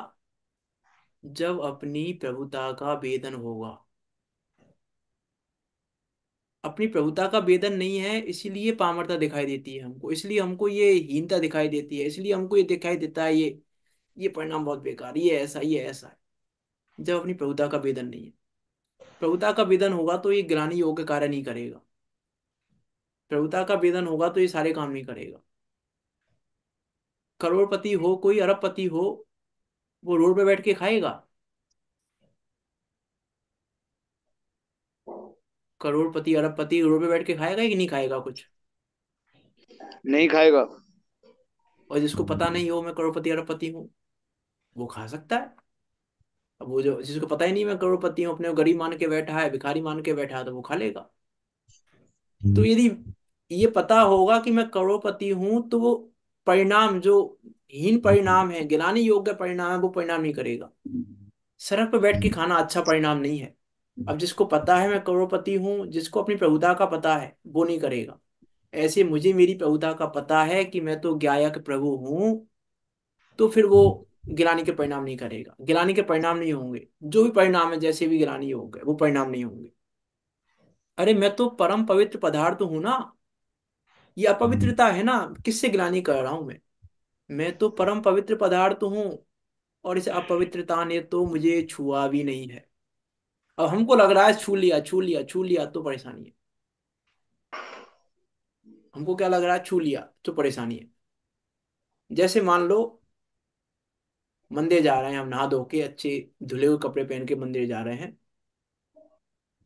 जब अपनी प्रभुता का वेदन होगा। अपनी प्रभुता का वेदन नहीं है, इसीलिए पामरता दिखाई देती है हमको, इसलिए हमको ये हीनता दिखाई देती है, इसलिए हमको ये दिखाई देता है ये परिणाम बहुत बेकार, ये ऐसा, ये ऐसा है। जब अपनी प्रभुता का वेदन नहीं है। प्रभुता का वेदन होगा तो ये गिलानी योग्य कार्य नहीं करेगा। प्रभुता का वेदन होगा तो ये सारे काम नहीं करेगा। करोड़पति हो, कोई अरबपति हो, वो रोड पे बैठ के खाएगा? करोड़पति अरबपति रोड पे बैठ के खाएगा कि नहीं खाएगा कुछ? नहीं खाएगा। और जिसको पता नहीं हो मैं करोड़पति अरबपति हूँ, वो खा सकता है। अब वो जो जिसको पता ही नहीं मैं करोड़पति हूँ, अपने को गरीब मान के बैठा है, भिखारी मान के बैठा है, तो वो खा लेगा। तो यदि ये पता होगा कि मैं करोड़पति हूं, तो वो परिणाम जो हीन परिणाम है, गिलाने योग्य परिणाम है, वो परिणाम नहीं करेगा। सड़क पर बैठ के खाना अच्छा परिणाम नहीं है। अब जिसको पता है मैं करोड़पति हूँ, जिसको अपनी प्रभुता का पता है, वो नहीं करेगा। ऐसे मुझे मेरी प्रभुता का पता है कि मैं तो गायक प्रभु हूं, तो फिर वो गिलानी के परिणाम नहीं करेगा। गिलानी के परिणाम नहीं होंगे, जो भी परिणाम है, जैसे भी गिलानी होंगे, वो परिणाम नहीं होंगे। अरे मैं तो परम पवित्र पदार्थ हूं ना, ये अपवित्रता है ना, किससे गिलानी कर रहा हूं मैं तो परम पवित्र पदार्थ हूं, और इस अपवित्रता ने तो मुझे छुआ भी नहीं है। अब हमको लग रहा है छू लिया, छू लिया, छू लिया तो परेशानी है। हमको क्या लग रहा है, छू लिया तो परेशानी है। जैसे मान लो मंदिर जा रहे हैं, हम नहा धो के अच्छे धुले हुए कपड़े पहन के मंदिर जा रहे हैं,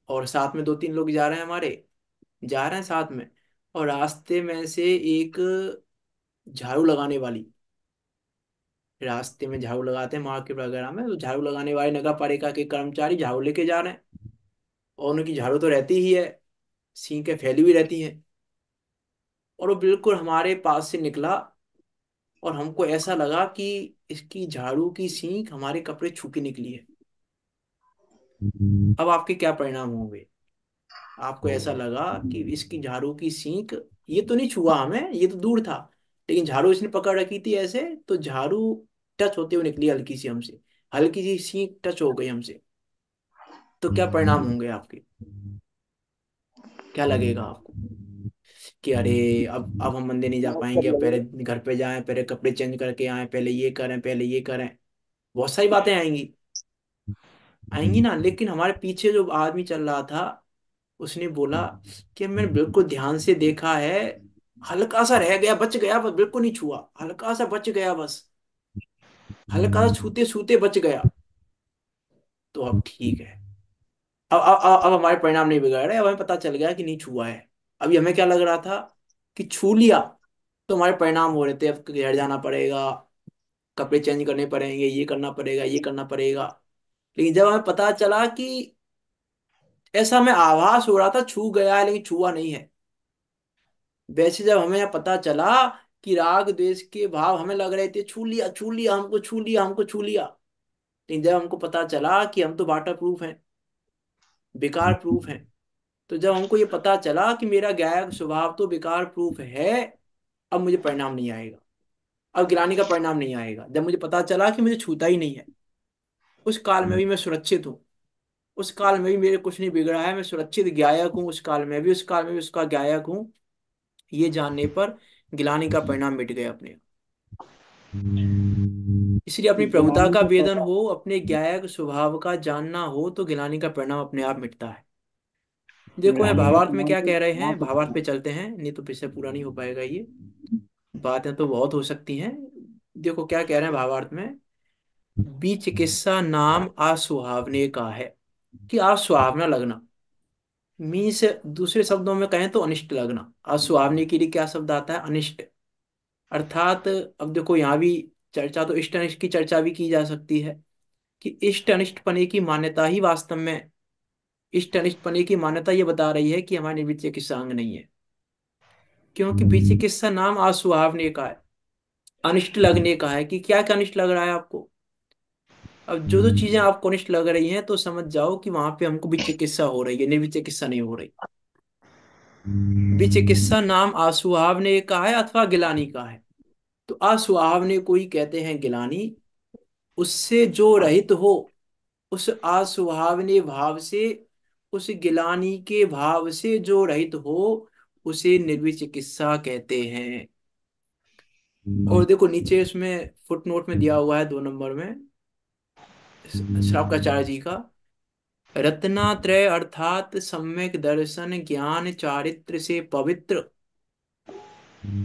और साथ में दो तीन लोग जा रहे हैं हमारे, जा रहे हैं साथ में, और रास्ते में से एक झाड़ू लगाने वाली, रास्ते में झाड़ू लगाते हैं मार्केट वगैरह में, तो झाड़ू लगाने वाले नगर पालिका के कर्मचारी झाड़ू लेके जा रहे हैं, और उनकी झाड़ू तो रहती ही है, सींकें फैली हुई रहती हैं। और वो बिल्कुल हमारे पास से निकला, और हमको ऐसा लगा कि इसकी झाड़ू की सींक हमारे कपड़े छू के निकली है। अब आपके क्या परिणाम होंगे? आपको ऐसा लगा कि इसकी झाड़ू की सींक, ये तो नहीं छुआ हमें, ये तो दूर था, लेकिन झाड़ू इसने पकड़ रखी थी ऐसे, तो झाड़ू टच होते हुए निकली हल्की सी हमसे, हल्की सी सींक टच हो गई हमसे। तो क्या परिणाम होंगे आपके? क्या लगेगा आपको कि अरे अब हम मंदिर नहीं जा पाएंगे, अब पहले घर पे जाएं, पहले कपड़े चेंज करके आए, पहले ये करें, पहले ये करें। बहुत सारी बातें आएंगी, आएंगी ना। लेकिन हमारे पीछे जो आदमी चल रहा था, उसने बोला कि मैंने बिल्कुल ध्यान से देखा है, हल्का सा रह गया, बच गया, बस बिल्कुल नहीं छुआ, हल्का सा बच गया बस, हल्का सा छूते छूते बच गया। तो अब ठीक है। अब हमारे परिणाम नहीं बिगड़ रहे, अब हमें पता चल गया कि नहीं छुआ है। अभी हमें क्या लग रहा था कि छू लिया तो हमारे परिणाम हो रहे थे, अब घर जाना पड़ेगा, कपड़े चेंज करने पड़ेंगे, ये करना पड़ेगा, ये करना पड़ेगा। लेकिन जब हमें पता चला कि ऐसा हमें आभास हो रहा था छू गया है लेकिन छुआ नहीं है, वैसे जब हमें यह पता चला कि राग द्वेष के भाव हमें लग रहे थे छू लिया, छू लिया, हमको छू लिया, हमको छू लिया, लेकिन जब हमको पता चला कि हम तो वाटर प्रूफ हैं, बेकार प्रूफ हैं, तो जब हमको ये पता चला कि मेरा गायक स्वभाव तो बेकार प्रूफ है, अब मुझे परिणाम नहीं आएगा, अब गिलानी का परिणाम नहीं आएगा। जब मुझे पता चला कि मुझे छूता ही नहीं है, उस काल में भी मैं सुरक्षित हूँ, उस काल में भी मेरे कुछ नहीं बिगड़ा है, मैं सुरक्षित गायक हूँ, उस काल में भी, उस काल में भी उसका गायक हूँ, ये जानने पर गिलानी का परिणाम मिट गया अपने आप। इसलिए अपनी प्रभुता गिलानी का का वेदन पैसा। हो, अपने गायक स्वभाव का जानना हो, तो गिलानी का परिणाम अपने आप मिटता है। देखो यहाँ गिलानी का भावार्थ में परिणाम क्या तो कह रहे वहां हैं, पे भावार्थ पे चलते हैं, नहीं तो फिर से पूरा नहीं हो पाएगा ये। बातें तो बहुत हो सकती हैं। देखो क्या कह रहे हैं भावार्थ में, बीच किस्सा नाम आसुहावने का है, कि आसुहावना लगना, मीन्स दूसरे शब्दों में कहें तो अनिष्ट लगना। आसुहावने के लिए क्या शब्द आता है, अनिष्ट। अर्थात अब देखो यहाँ भी चर्चा तो इष्ट अनिष्ट की चर्चा भी की जा सकती है, कि इष्ट अनिष्ट पने की मान्यता ही वास्तव में, इष्ट अनिष्ट पने की मान्यता ये बता रही है कि हमारे निर्विच्य किस्सा अंग नहीं है। क्योंकि बीच किस्सा नाम आसुहावने का है, अनिष्ट लगने का है, कि क्या क्या अनिष्ट लग रहा है आपको। अब जो जो चीजें आपको अनिष्ट लग रही हैं, तो समझ जाओ कि वहां पे हमको भी चिकित्सा हो रही है, निर्विच्य चिकित्सा नहीं हो रही। भी चिकित्सा नाम आसुहावने का है अथवा गिलानी का है। तो आसुहावने को ही कहते हैं गिलानी, उससे जो रहित हो, उस आसुहावने भाव से, उस गिलानी के भाव से जो रहित हो, उसे निर्विच्य चिकित्सा कहते हैं। और देखो नीचे उसमें फुट नोट में दिया हुआ है 2 नंबर में, श्रावकाचार्य जी का, रत्नात्रय अर्थात सम्यक दर्शन ज्ञान चारित्र से पवित्र,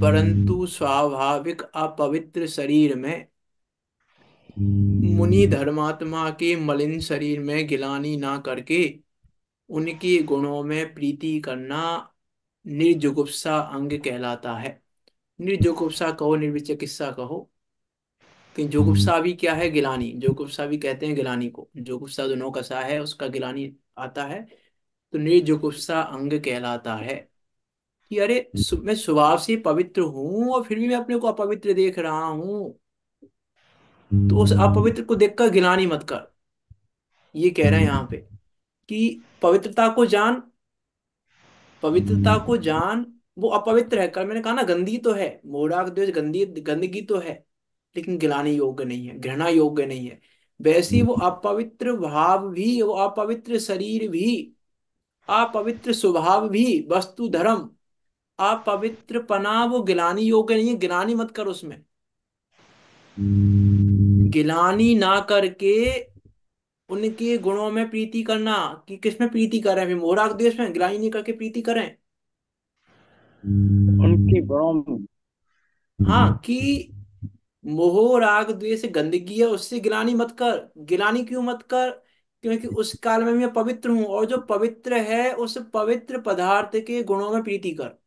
परंतु स्वाभाविक अपवित्र शरीर में, मुनि धर्मात्मा के मलिन शरीर में गिलानी ना करके उनके गुणों में प्रीति करना निर्जुगुप्सा अंग कहलाता है। निर्जुगुप्सा कहो, निर्विचिकित्सा कहो, कि जुगुप्सा भी क्या है, गिलानी, जुगुप्सा भी कहते हैं गिलानी को, जुगुप्सा जो 9 कसा है उसका गिलानी आता है। तो निर्जुगुप्सा अंग कहलाता है, कि अरे मैं स्वभाव से पवित्र हूं और फिर भी मैं अपने को अपवित्र देख रहा हूं, तो उस अपवित्र को देखकर गिलानी मत कर। ये कह रहे हैं यहाँ पे कि पवित्रता को जान, पवित्रता को जान, वो अपवित्र है, कल मैंने कहा ना गंदी तो है, मोराग द्वेष गंदी गंदगी तो है, लेकिन गिलानी योग्य नहीं है, घृणा योग्य नहीं है। वैसे ही वो अपवित्र भाव भी, वो अपवित्र शरीर भी, अपवित्र स्वभाव भी, वस्तु धर्म, अपवित्र पना, वो गिलानी योग्य नहीं है, गिलानी मत कर उसमें। गिलानी ना करके उनके गुणों में प्रीति करना, कि किसमें प्रीति करें, फिर मोराग देश में गिलानी नहीं करके प्रीति करें। उनके गुणों में। हाँ, कि मोह राग द्वेष गंदगी है, उससे गिलानी मत कर। गिलानी क्यों मत कर, क्योंकि उस काल में मैं पवित्र हूं, और जो पवित्र है उस पवित्र पदार्थ के गुणों में प्रीति कर।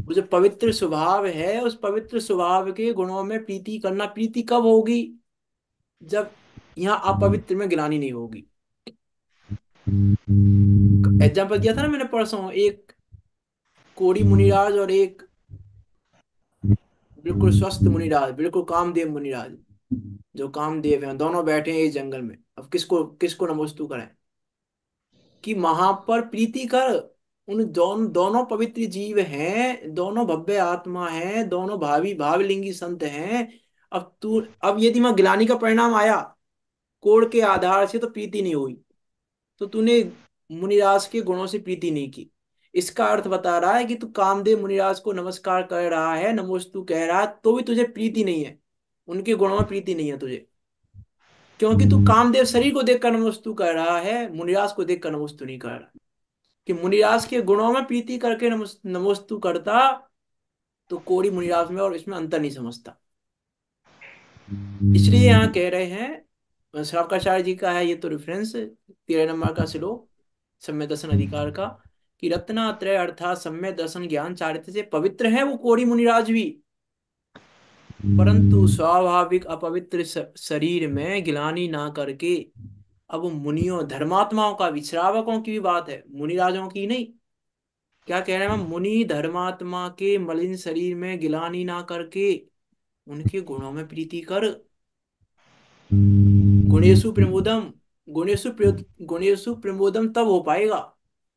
वो जो पवित्र स्वभाव है, उस पवित्र स्वभाव के गुणों में प्रीति करना। प्रीति कब होगी, जब यहाँ अपवित्र में गिलानी नहीं होगी। एग्जाम्पल दिया था ना मैंने परसों, एक कोढ़ी मुनिराज और एक बिल्कुल स्वस्थ मुनिराज, बिल्कुल कामदेव मुनिराज, जो कामदेव हैं, दोनों बैठे हैं इस जंगल में। अब किसको किसको नमोस्तु करें, कि वहां पर प्रीति कर। उन दोनों पवित्र जीव हैं, दोनों भव्य आत्मा हैं, दोनों भावी भावलिंगी संत हैं। अब तू, अब यदि मैं गिलानी का परिणाम आया, कोण के आधार से तो प्रीति नहीं हुई, तो तूने मुनिराज के गुणों से प्रीति नहीं की। इसका अर्थ बता रहा है कि तू कामदेव मुनिराज को नमस्कार कर रहा है, नमोस्तु कह रहा है, तो भी तुझे प्रीति नहीं है, उनके गुणों में प्रीति नहीं है तुझे। क्योंकि तू कामदेव शरीर को देखकर नमोस्तु कर रहा है, मुनिराज को देखकर नमोस्तु नहीं कर रहा। कि मुनिराज के गुणों में प्रीति करके नमोस्तु करता, तो कोड़ी मुनिराज में और इसमें अंतर नहीं समझता। इसलिए यहाँ कह रहे हैं, श्रावकाचार्य जी का है ये तो रेफरेंस, 13 नंबर का श्लोक सम्यक दर्शन अधिकार का, कि रत्नात्रय अर्थात सम्यक दर्शन ज्ञान चारित्र से पवित्र है वो कोड़ी मुनिराज भी, परंतु स्वाभाविक अपवित्र शरीर में गिलानी ना करके। अब मुनियों धर्मात्माओं का भी, श्रावकों की भी बात है, मुनिराजों की नहीं। क्या कह रहे हैं हम, मुनि धर्मात्मा के मलिन शरीर में गिलानी ना करके उनके गुणों में प्रीति कर। गुणेशु प्रमोदम, गुणेशु प्रमोदम तब हो पाएगा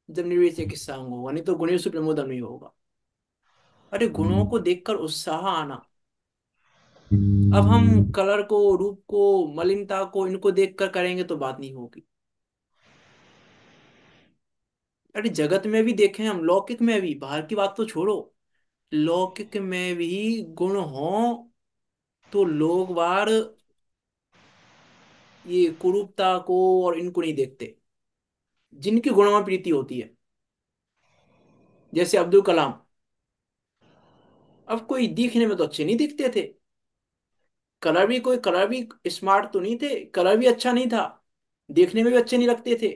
जब निर्विशेष सांग होगा, नहीं तो गुणेशु प्रमोदम नहीं होगा। अरे गुणों को देखकर उत्साह आना। अब हम कलर को, रूप को, मलिनता को, इनको देखकर करेंगे तो बात नहीं होगी। अरे जगत में भी देखें हम, लौकिक में भी, बाहर की बात तो छोड़ो, लौकिक में भी गुण हो तो लोग बार ये कुरूपता को और इनको नहीं देखते, जिनके गुणों में प्रीति होती है। जैसे अब्दुल कलाम, अब कोई दिखने में तो अच्छे नहीं दिखते थे, कलर भी, कोई कलर भी स्मार्ट तो नहीं थे, कलर भी अच्छा नहीं था, देखने में भी अच्छे नहीं लगते थे,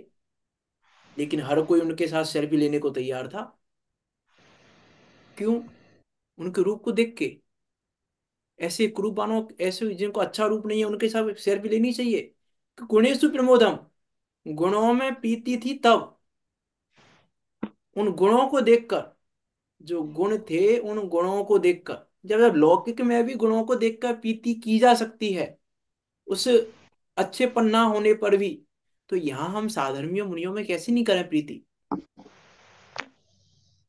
लेकिन हर कोई उनके साथ सेल्फी लेने को तैयार था। क्यों? उनके रूप को देख के। ऐसे कुरूपवानों, ऐसे जिनको अच्छा रूप नहीं है, उनके साथ सेल्फी लेनी चाहिए। गुणेशु प्रमोदम, गुणों में प्रीति थी तब, उन गुणों को देखकर, जो गुण थे उन गुणों को देखकर। जब जब लौकिक में भी गुणों को देखकर प्रीति की जा सकती है, उस अच्छे पन्ना होने पर भी, तो यहाँ हम साधर्मियों मुनियों में कैसे नहीं करें प्रीति?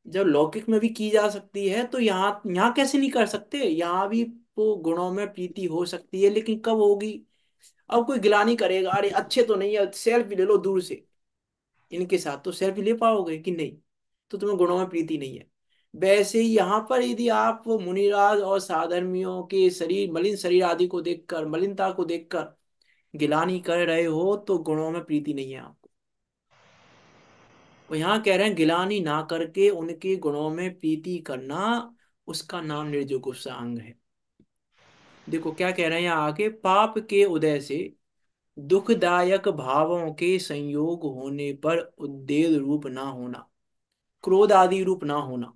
जब लौकिक में भी की जा सकती है तो यहाँ यहाँ कैसे नहीं कर सकते? यहाँ भी तो गुणों में प्रीति हो सकती है, लेकिन कब होगी? अब कोई गिलानी करेगा, अरे अच्छे तो नहीं है, सेल्फी ले लो दूर से, इनके साथ तो सेल्फी ले पाओगे कि नहीं? तो तुम्हें गुणों में प्रीति नहीं है। वैसे ही यहाँ पर यदि आप मुनिराज और साधर्मियों के शरीर, मलिन शरीर आदि को देखकर, मलिनता को देखकर गिलानी कर रहे हो, तो गुणों में प्रीति नहीं है आपको। और यहाँ कह रहे हैं गिलानी ना करके उनके गुणों में प्रीति करना, उसका नाम निर्जोगुप्सांग है। देखो क्या कह रहे हैं यहाँ आगे, पाप के उदय से दुखदायक भावों के संयोग होने पर उद्वेग रूप ना होना, क्रोध आदि रूप ना होना।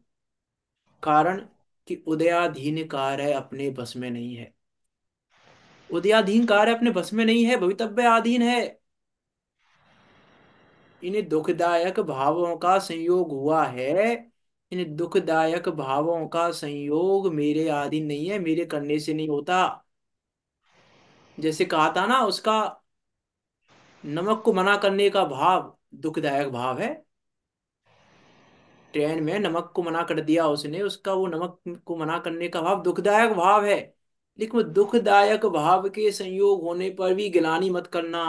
कारण कि उदयाधीन कार्य अपने बस में नहीं है। उदयाधीन कार्य अपने बस में नहीं है, भवितव्य अधीन है। इन्हें दुखदायक भावों का संयोग हुआ है, इन दुखदायक भावों का संयोग मेरे अधीन नहीं है, मेरे करने से नहीं होता। जैसे कहा था ना, उसका नमक को मना करने का भाव दुखदायक भाव है। ट्रेन में नमक को मना कर दिया उसने, उसका वो नमक को मना करने का भाव दुखदायक भाव है। लेकिन वो दुखदायक भाव के संयोग होने पर भी गिलानी मत करना,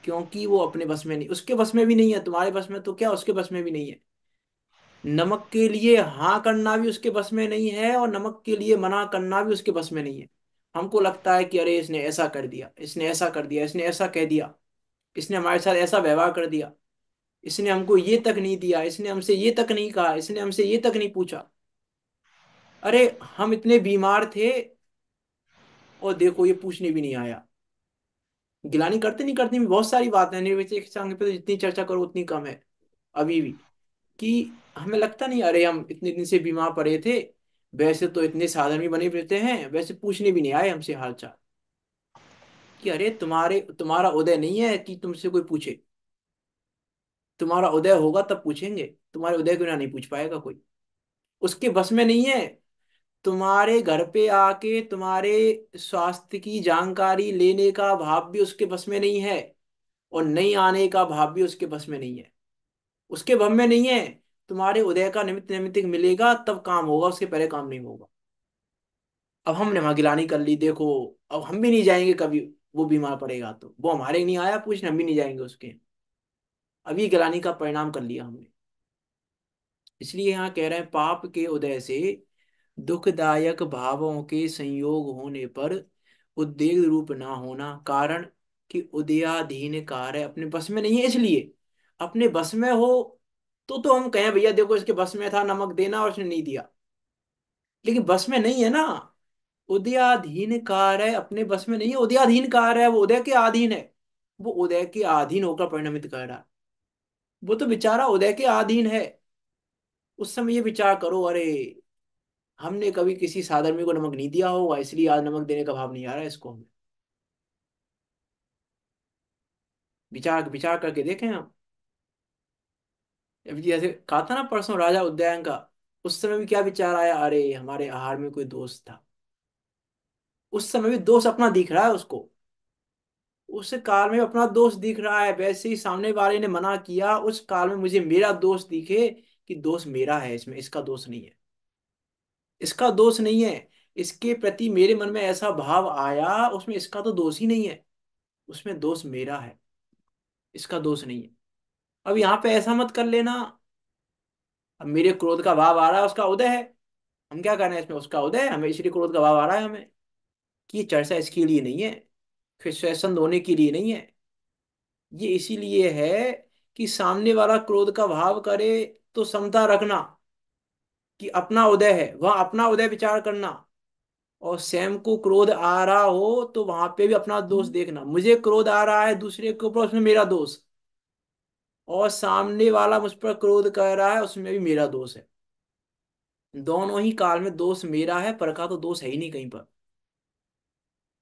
क्योंकि वो अपने बस में नहीं, उसके बस में भी नहीं है, तुम्हारे बस में तो क्या, उसके बस में भी नहीं है। नमक के लिए हाँ करना भी उसके बस में नहीं है, और नमक के लिए मना करना भी उसके बस में नहीं है। हमको लगता है कि अरे इसने ऐसा कर दिया, इसने ऐसा कर दिया, इसने ऐसा कह दिया, इसने हमारे साथ ऐसा व्यवहार कर दिया, इसने हमको ये तक नहीं दिया, इसने हमसे ये तक नहीं कहा, इसने हमसे ये तक नहीं पूछा। अरे हम इतने बीमार थे और देखो ये पूछने भी नहीं आया। गिलानी करते नहीं करते भी बहुत सारी बातें हैं, निर्विशेष संघ पे तो जितनी चर्चा करो उतनी कम है अभी भी। कि हमें लगता नहीं, अरे हम इतने दिन से बीमार पड़े थे, वैसे तो इतने साधन भी बने रहते हैं, वैसे पूछने भी नहीं आए हमसे हालचाल। कि अरे तुम्हारा उदय नहीं है कि तुमसे कोई पूछे, तुम्हारा उदय होगा तब पूछेंगे, तुम्हारे उदय के बिना नहीं पूछ पाएगा कोई, उसके बस में नहीं है। तुम्हारे घर पे आके तुम्हारे स्वास्थ्य की जानकारी लेने का भाव भी उसके बस में नहीं है, और नहीं आने का भाव भी उसके बस में नहीं है, उसके भव में नहीं है। तुम्हारे उदय का निमित्त निमित्त मिलेगा तब काम होगा, उसके पहले काम नहीं होगा। अब हमने वहां गिलानी कर ली देखो, अब हम भी नहीं जाएंगे कभी वो बीमार पड़ेगा तो वो हमारे नहीं आया पूछने, हम भी नहीं जाएंगे उसके। अभी गिलानी का परिणाम कर लिया हमने। इसलिए यहाँ कह रहे हैं पाप के उदय से दुखदायक भावों के संयोग होने पर उद्वेग रूप ना होना, कारण कि उदयाधीन कार्य अपने बस में नहीं है। इसलिए अपने बस में हो तो हम कहें भैया देखो इसके बस में था नमक देना और उसने नहीं दिया, लेकिन बस में नहीं है ना। उदयाधीन कार्य अपने बस में नहीं है, उदयाधीन कार्य है, वो उदय के अधीन है। वो उदय के अधीन होकर परिणमित कर रहा है। वो तो बेचारा उदय के अधीन है। उस समय ये विचार करो, अरे हमने कभी किसी साधर्मी को नमक नहीं दिया होगा इसलिए आज नमक देने का भाव नहीं आ रहा है इसको हमें। विचार विचार करके देखें हम। अभी जैसे कहा था ना परसों राजा उदयन का, उस समय भी क्या विचार आया, अरे हमारे आहार में कोई दोष था। उस समय भी दोष अपना दिख रहा है उसको, उस काल में अपना दोष दिख रहा है। वैसे ही सामने वाले ने मना किया, उस काल में मुझे मेरा दोष दिखे कि दोष मेरा है, इसमें इसका दोष नहीं है, इसका दोष नहीं है। इसके प्रति मेरे मन में ऐसा भाव आया, उसमें इसका तो दोष ही नहीं है, उसमें दोष मेरा है, इसका दोष नहीं है। अब यहाँ पे ऐसा मत कर लेना, अब मेरे क्रोध का भाव आ रहा है उसका उदय है, हम क्या कर रहे हैं इसमें, उसका उदय है हमें इसलिए क्रोध का भाव आ रहा है हमें। कि ये चर्चा इसके लिए नहीं है, फिर स्वसंद होने के लिए नहीं है। ये इसीलिए है कि सामने वाला क्रोध का भाव करे तो समता रखना कि अपना उदय है, वहां अपना उदय विचार करना। और स्वयं को क्रोध आ रहा हो तो वहां पे भी अपना दोष देखना, मुझे क्रोध आ रहा है दूसरे के ऊपर, उसमें मेरा दोष। और सामने वाला मुझ पर क्रोध कर रहा है, उसमें भी मेरा दोष है। दोनों ही काल में दोष मेरा है, पर का तो दोष है ही नहीं कहीं पर,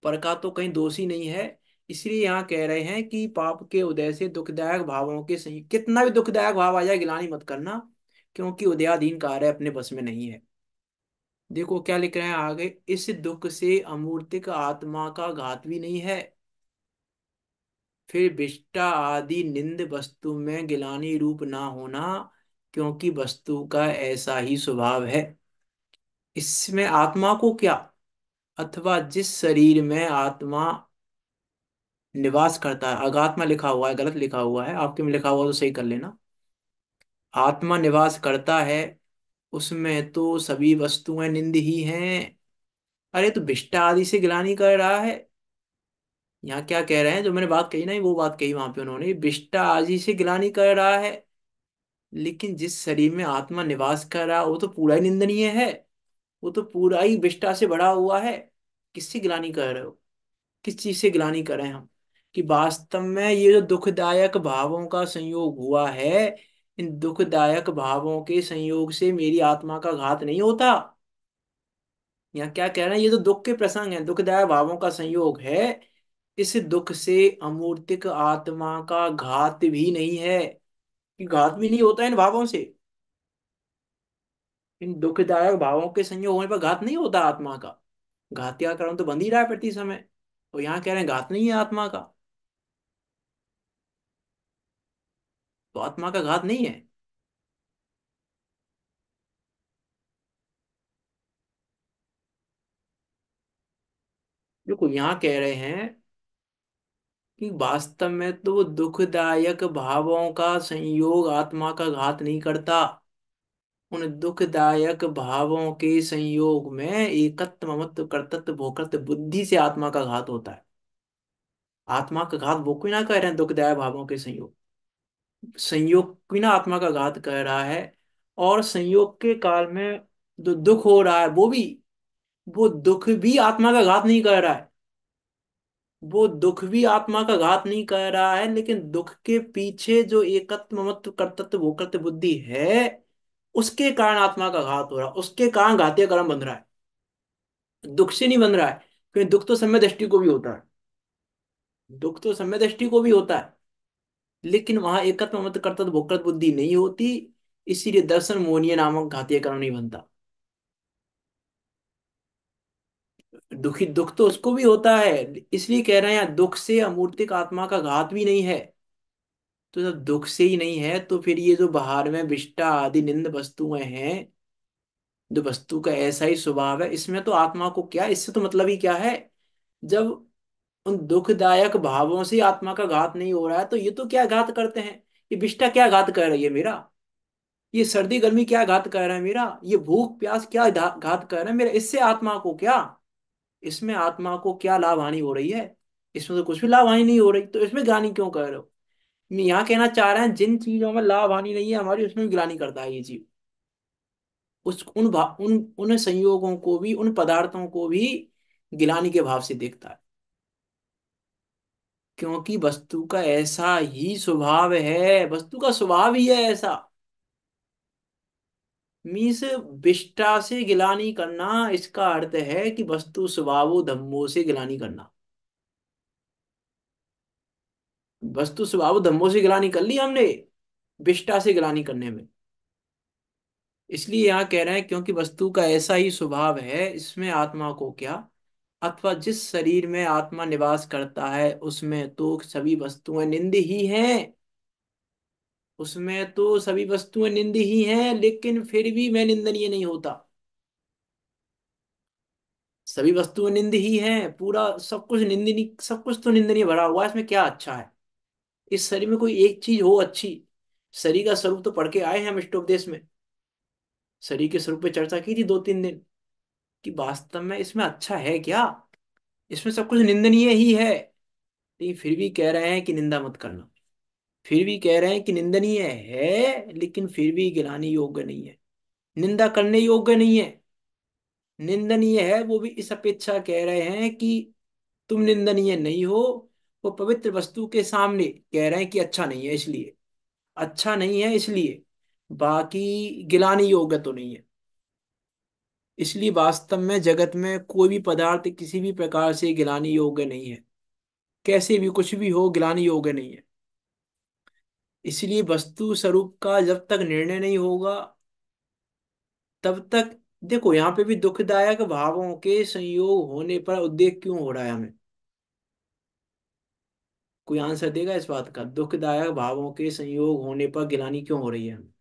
पर का तो कहीं दोष ही नहीं है। इसलिए यहाँ कह रहे हैं कि पाप के उदय से दुखदायक भावों के सही, कितना भी दुखदायक भाव आ जाए गिलानी मत करना, क्योंकि उदयाधीन कार्य अपने बस में नहीं है। देखो क्या लिख रहे हैं आगे, इस दुख से अमूर्तिक आत्मा का घात भी नहीं है। फिर विष्टा आदि निंद वस्तु में गिलानी रूप ना होना, क्योंकि वस्तु का ऐसा ही स्वभाव है। इसमें आत्मा को क्या, अथवा जिस शरीर में आत्मा निवास करता है, अगात्मा लिखा हुआ है, गलत लिखा हुआ है, आपके में लिखा हुआ तो सही कर लेना। आत्मा निवास करता है उसमें तो सभी वस्तुएं निंद ही हैं। अरे तो विष्टा आदि से गिलानी कर रहा है। यहाँ क्या कह रहे हैं, जो मैंने बात कही ना वो बात कही वहां पे उन्होंने, विष्टा आदि से गिलानी कर रहा है। लेकिन जिस शरीर में आत्मा निवास कर रहा है वो तो पूरा ही निंदनीय है, वो तो पूरा ही विष्टा से भरा हुआ है। किससे गिलानी कर रहे हो, किस चीज से गिलानी करें हम, कि वास्तव में ये जो दुखदायक भावों का संयोग हुआ है, इन दुखदायक भावों के संयोग से मेरी आत्मा का घात नहीं होता। यहाँ क्या कह रहे हैं, ये तो दुख के प्रसंग है, दुखदायक भावों का संयोग है। इस दुख से अमूर्तिक आत्मा का घात भी नहीं है, कि घात भी नहीं होता इन भावों से। इन दुखदायक भावों के संयोग होने पर घात नहीं होता आत्मा का, घातिया कर्म तो बंध ही रहा है प्रति समय। और यहाँ कह रहे हैं घात नहीं है आत्मा का, तो आत्मा का घात नहीं है। देखो यहाँ कह रहे हैं कि वास्तव में तो वो दुखदायक भावों का संयोग आत्मा का घात नहीं करता। उन दुखदायक भावों के संयोग में एकत्व ममत्व कर्तृत्व भोक्तृत्व बुद्धि से आत्मा का घात होता है। आत्मा का घात वो कोई ना कह रहे हैं, दुखदायक भावों के संयोग, संयोग कोई ना आत्मा का घात कर रहा है। और संयोग के काल में जो दुख हो रहा है वो दुख भी आत्मा का घात नहीं कर रहा है, वो दुख भी आत्मा का घात नहीं कर रहा है। लेकिन दुख के पीछे जो एकत्व ममत्व कर्तृत्व भोक्तृत्व बुद्धि है, उसके कारण आत्मा का घात हो रहा है, उसके कारण घातीय कर्म बन रहा है, दुख से नहीं बन रहा है। क्योंकि दुख तो सम्यक दृष्टि को भी होता है, दुख तो सम्यक दृष्टि को भी होता है, लेकिन वहां एकत्व ममत्व कर्तृत्व भोक्तृत्व बुद्धि नहीं होती। इसीलिए दर्शन मोहनीय नामक घातीय कर्म नहीं बनता। दुखी दुख तो उसको भी होता है, इसलिए कह रहे हैं यहाँ दुख से अमूर्तिक आत्मा का घात भी नहीं है। तो जब दुख से ही नहीं है तो फिर ये जो बाहर में विष्टा आदि निंद वस्तुएं हैं, जो वस्तु का ऐसा ही स्वभाव है, इसमें तो आत्मा को क्या, इससे तो मतलब ही क्या है। जब उन दुखदायक भावों से आत्मा का घात नहीं हो रहा है, तो ये तो क्या घात करते हैं? ये विष्ठा क्या घात कर रही है मेरा? ये सर्दी गर्मी क्या घात कर रहा है मेरा? ये भूख प्यास क्या घात कर रहा है मेरा? इससे आत्मा को क्या, इसमें आत्मा को क्या लाभ हानि हो रही है? इसमें तो कुछ भी लाभ हानि नहीं हो रही, तो इसमें ग्लानि क्यों कर रहे हो? मैं यहाँ कहना चाह रहे हैं जिन चीजों में लाभ हानि नहीं है हमारी, उसमें भी ग्लानि करता है ये जीव। उस उन संयोगों को भी, उन पदार्थों को भी गिलानी के भाव से देखता है, क्योंकि वस्तु का ऐसा ही स्वभाव है, वस्तु का स्वभाव ही है ऐसा। मीन्स विष्टा से गिलानी करना, इसका अर्थ है कि वस्तु स्वभावो धम्मो से गिलानी करना। वस्तु स्वभाव धम्मो से गिलानी कर ली हमने विष्टा से गिलानी करने में। इसलिए यहाँ कह रहे हैं क्योंकि वस्तु का ऐसा ही स्वभाव है, इसमें आत्मा को क्या, अथवा जिस शरीर में आत्मा निवास करता है उसमें तो सभी वस्तुएं निंद ही हैं। उसमें तो सभी वस्तुएं निंद ही हैं, लेकिन फिर भी मैं निंदनीय नहीं होता। सभी वस्तुएं निंद ही हैं, पूरा सब कुछ निंदनीय, सब कुछ तो निंदनीय भरा हुआ है, इसमें क्या अच्छा है? इस शरीर में कोई एक चीज हो अच्छी? शरीर का स्वरूप तो पढ़ के आए हैं हम इष्टोपदेश में। शरीर के स्वरूप पे चर्चा की थी 2-3 दिन, कि वास्तव में इसमें अच्छा है क्या? इसमें सब कुछ निंदनीय ही है, लेकिन फिर भी कह रहे हैं कि निंदा मत करना। फिर भी कह रहे हैं कि निंदनीय है, लेकिन फिर भी गिलानी योग्य नहीं है, निंदा करने योग्य नहीं है। निंदनीय है वो भी इस अपेक्षा कह रहे हैं कि तुम निंदनीय नहीं हो। वो पवित्र वस्तु के सामने कह रहे हैं कि अच्छा नहीं है इसलिए, अच्छा नहीं है इसलिए, बाकी गिलानी योग्य तो नहीं है। इसलिए वास्तव में जगत में कोई भी पदार्थ किसी भी प्रकार से गिलानी योग्य नहीं है, कैसे भी कुछ भी हो गिलानी योग्य नहीं है। इसलिए वस्तु स्वरूप का जब तक निर्णय नहीं होगा तब तक, देखो यहाँ पे भी दुखदायक भावों के संयोग होने पर उद्वेग क्यों हो रहा है हमें? कोई आंसर देगा इस बात का? दुखदायक भावों के संयोग होने पर गिलानी क्यों हो रही है हमें?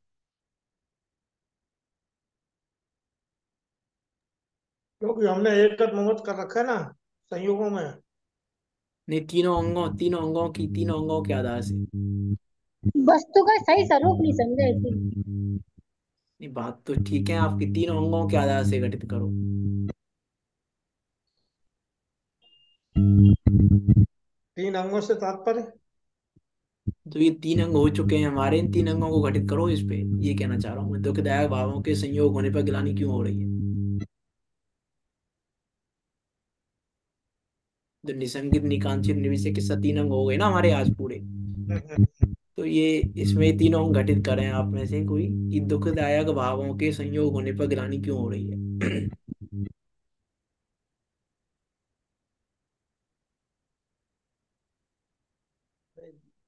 क्योंकि हमने एक मत कर रखा है ना संयोगों में। नहीं, तीनों अंगों की, तीनों अंगों के आधार से। वस्तु का सही स्वरूप नहीं समझा इसीलिए। नहीं, बात तो ठीक है आपकी, तीनों अंगों के आधार से गठित करो। 3 अंगों से तात्पर्य। तो ये 3 अंग हो चुके हैं हमारे, इन 3 अंगों को घटित करो इस पे, ये कहना चाह रहा हूँ मैं। दुखदायक भावों के संयोग होने पर गिलानी क्यों हो रही है? जो निसंगित निकांक्षित निर्विषय के 3 अंग हो गए ना हमारे आज पूरे। तो ये इसमें 3 अंग घटित करें आप में से कोई, कि दुखदायक भावों के संयोग होने पर गिलानी क्यों हो रही है?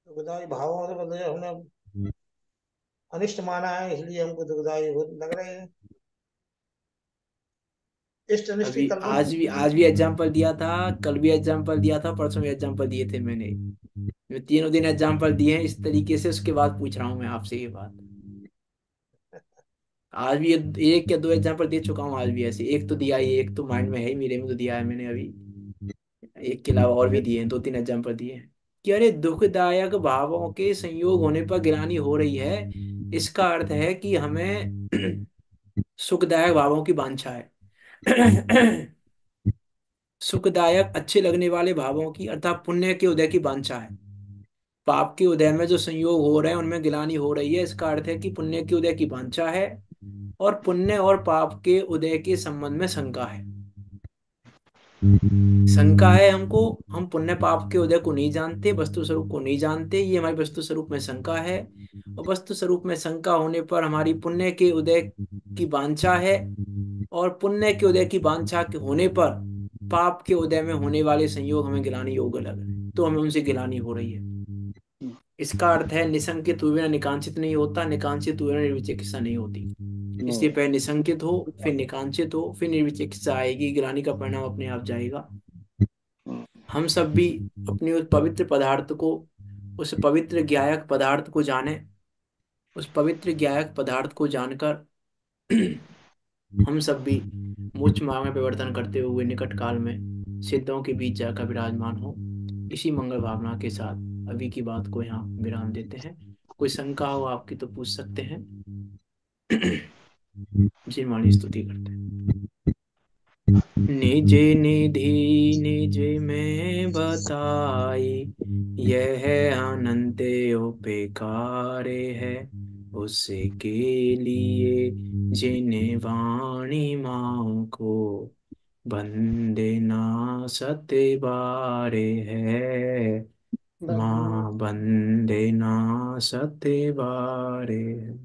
दुखदाई भावों से मतलब हमने अनिष्ट माना है, इसलिए हमको दुखदाई लग रहे हैं। इष्ट अनिष्ट की अभी कल्पना। आज भी एग्जाम्पल दिया था, कल भी एग्जाम्पल दिया था, परसों भी एग्जाम्पल दिए थे मैंने। मैं तीनों दिन एग्जाम्पल दिए हैं इस तरीके से, उसके बाद पूछ रहा हूँ मैं आपसे ये बात। आज भी एक या दो एग्जाम्पल दे चुका हूँ, आज भी ऐसे एक तो दिया ही, एक तो माइंड में है ही मेरे में, तो दिया है मैंने अभी। एक के अलावा और भी दिए हैं, 2-3 एग्जाम्पल दिए हैं कि अरे दुखदायक भावों के संयोग होने पर गिलानी हो रही है। इसका अर्थ है कि हमें सुखदायक भावों की वांछा है। सुखदायक अच्छे लगने वाले भावों की, अर्थात पुण्य के उदय की वांछा है। पाप के उदय में जो संयोग हो रहे हैं उनमें गिलानी हो रही है, इसका अर्थ है कि पुण्य के उदय की वांछा है, और पुण्य और पाप के उदय के संबंध में शंका है। शंका है हमको, हम पुण्य पाप के उदय को नहीं जानते, वस्तु स्वरूप को नहीं जानते, ये हमारी वस्तु स्वरूप में शंका है। और वस्तु स्वरूप में शंका होने पर हमारी पुण्य के उदय की वांछा है, और पुण्य के उदय की वांछा के होने पर पाप के उदय में होने वाले संयोग हमें गिलानी योग्य लग रहे हैं, तो हमें उनसे गिलानी हो रही है। इसका अर्थ है निसंकित हुए बिना निकांक्षित नहीं होता, निकांक्षित हुए बिना निर्विचिकित्सा नहीं होती। इसलिए पहले निसंकित हो, फिर निकांक्षित हो, फिर निर्विचिकित्सा आएगी, गिलानी का परिणाम अपने आप जाएगा। हम सब भी अपने उस पवित्र पदार्थ को, उस पवित्र ज्ञायक पदार्थ को जाने, उस पवित्र ज्ञायक पदार्थ को जानकर हम सब भी मोक्ष मार्ग में परिवर्तन करते हुए निकट काल में सिद्धों के बीच जाकर विराजमान हो। इसी मंगल भावना के साथ अभी की बात को यहाँ विराम देते हैं। कोई शंका हो आपकी तो पूछ सकते हैं। जी माली स्तुति करते हैं। निज निधि निज में बताई, यह अनंत उपेकारे है। उसके लिए जिन्हें वाणी माँ को बंदे ना सते बारे है। माँ बंदे ना सते बारे है।